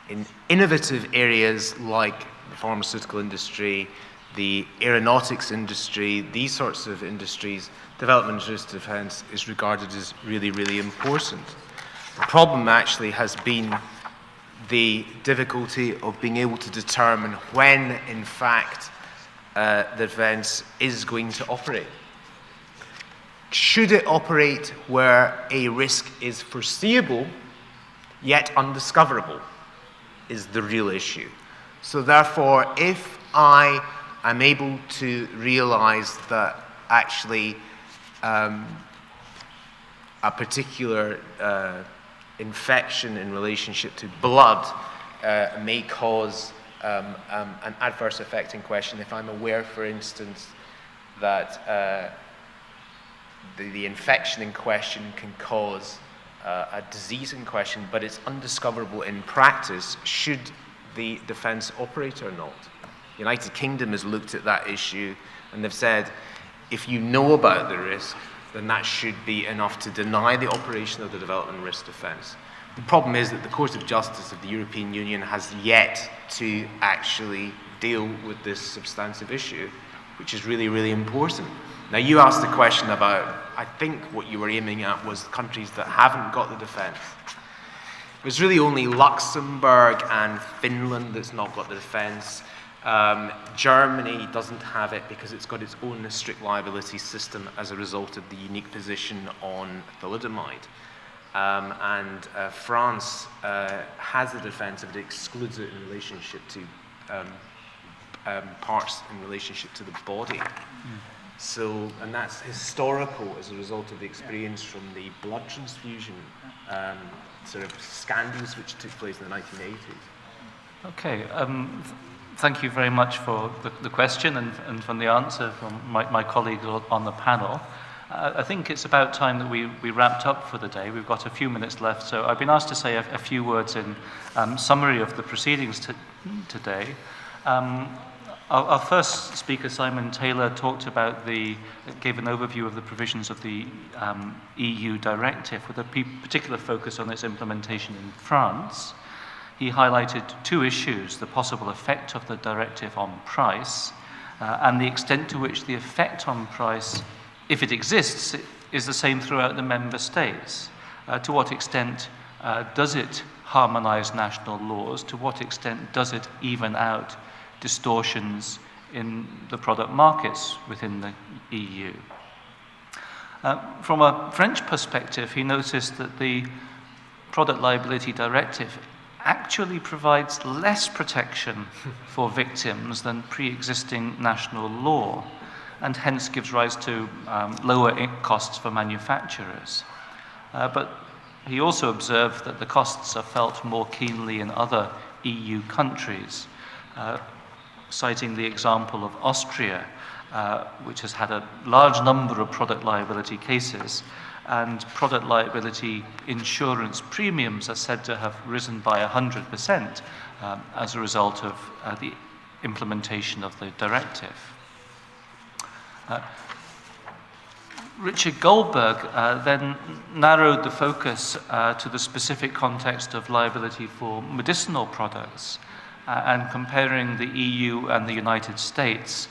In innovative areas like the pharmaceutical industry, the aeronautics industry, these sorts of industries, development risk defense is regarded as really, really important. The problem actually has been the difficulty of being able to determine when, in fact, the defense is going to operate. Should it operate where a risk is foreseeable, yet undiscoverable, is the real issue. So therefore, if I am able to realize that actually a particular infection in relationship to blood may cause an adverse effect in question, if I'm aware, for instance, that the infection in question can cause a disease in question, but it's undiscoverable in practice, should the defense operate or not? The United Kingdom has looked at that issue and they've said, if you know about the risk, then that should be enough to deny the operation of the development risk defense. The problem is that the Court of Justice of the European Union has yet to actually deal with this substantive issue, which is really, really important. Now, you asked the question about, I think what you were aiming at was countries that haven't got the defense. It was really only Luxembourg and Finland that's not got the defense. Germany doesn't have it because it's got its own strict liability system as a result of the unique position on thalidomide. France has a defense, but it excludes it in relationship to parts in relationship to the body. So, and that's historical as a result of the experience from the blood transfusion sort of scandals which took place in the 1980s. Okay, thank you very much for the question and from the answer from my colleagues on the panel. I think it's about time that we wrapped up for the day. We've got a few minutes left, so I've been asked to say a few words in summary of the proceedings today. Our first speaker, Simon Taylor, gave an overview of the provisions of the EU Directive with a particular focus on its implementation in France. He highlighted two issues: the possible effect of the directive on price and the extent to which the effect on price, if it exists, is the same throughout the member states. To what extent does it harmonize national laws? To what extent does it even out distortions in the product markets within the EU? From a French perspective, he noticed that the Product Liability Directive actually provides less protection for victims than pre-existing national law, and hence gives rise to lower costs for manufacturers. But he also observed that the costs are felt more keenly in other EU countries, citing the example of Austria, which has had a large number of product liability cases, and product liability insurance premiums are said to have risen by 100% as a result of the implementation of the directive. Richard Goldberg then narrowed the focus to the specific context of liability for medicinal products, and comparing the EU and the United States,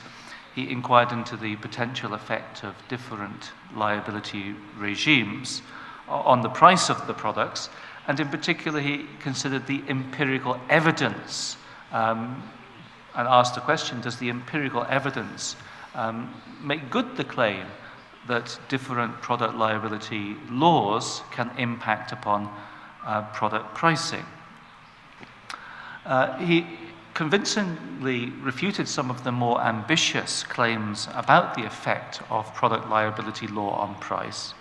he inquired into the potential effect of different liability regimes on the price of the products, and in particular he considered the empirical evidence and asked the question, does the empirical evidence make good the claim that different product liability laws can impact upon product pricing. He convincingly refuted some of the more ambitious claims about the effect of product liability law on price,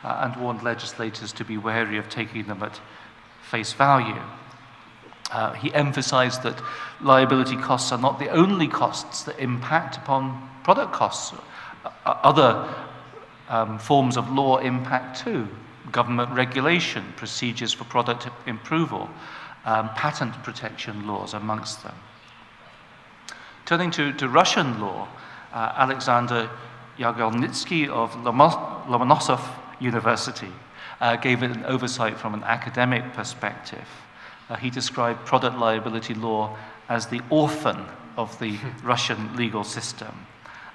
and warned legislators to be wary of taking them at face value. He emphasized that liability costs are not the only costs that impact upon product costs. Other forms of law impact too. Government regulation, procedures for product approval, patent protection laws amongst them. Turning to Russian law, Alexander Yagelnitsky of Lomonosov University gave it an oversight from an academic perspective. He described product liability law as the orphan of the Russian legal system,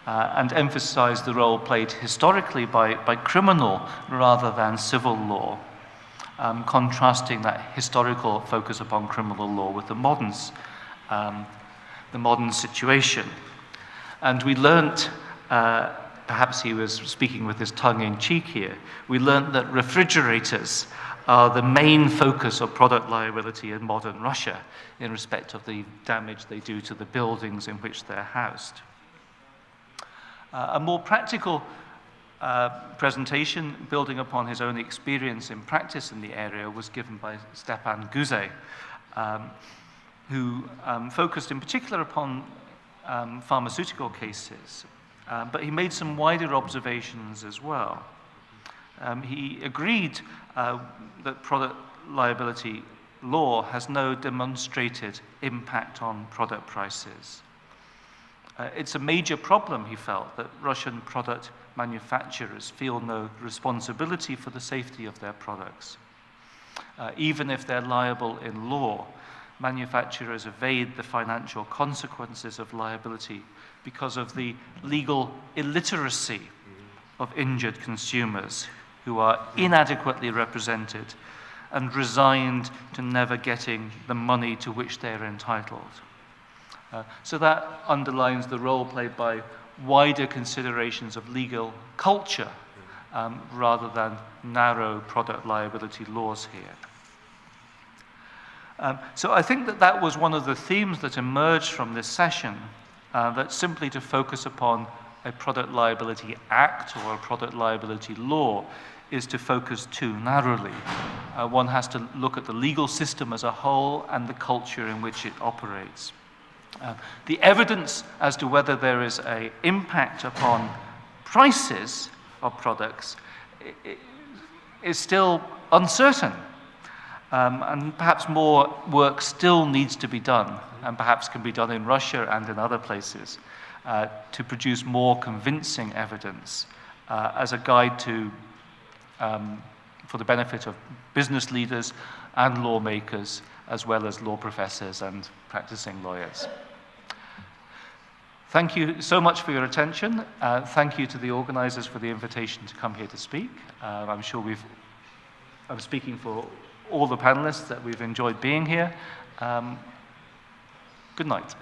and emphasized the role played historically by criminal rather than civil law, contrasting that historical focus upon criminal law with the modern situation. And we learnt, perhaps he was speaking with his tongue in cheek here, we learnt that refrigerators are the main focus of product liability in modern Russia in respect of the damage they do to the buildings in which they're housed. A more practical presentation, building upon his own experience in practice in the area, was given by Stepan Guze, who focused in particular upon pharmaceutical cases, but he made some wider observations as well. He agreed that product liability law has no demonstrated impact on product prices. It's a major problem, he felt, that Russian product manufacturers feel no responsibility for the safety of their products. Even if they're liable in law, manufacturers evade the financial consequences of liability because of the legal illiteracy of injured consumers who are inadequately represented and resigned to never getting the money to which they're entitled. So that underlines the role played by wider considerations of legal culture rather than narrow product liability laws here. So I think that was one of the themes that emerged from this session, that simply to focus upon a product liability act or a product liability law is to focus too narrowly. One has to look at the legal system as a whole and the culture in which it operates. The evidence as to whether there is an impact upon prices of products is still uncertain. And perhaps more work still needs to be done, and perhaps can be done in Russia and in other places, to produce more convincing evidence as a guide to, for the benefit of business leaders and lawmakers, as well as law professors and practicing lawyers. Thank you so much for your attention. Thank you to the organizers for the invitation to come here to speak. I'm sure I'm speaking for all the panelists that we've enjoyed being here. Good night.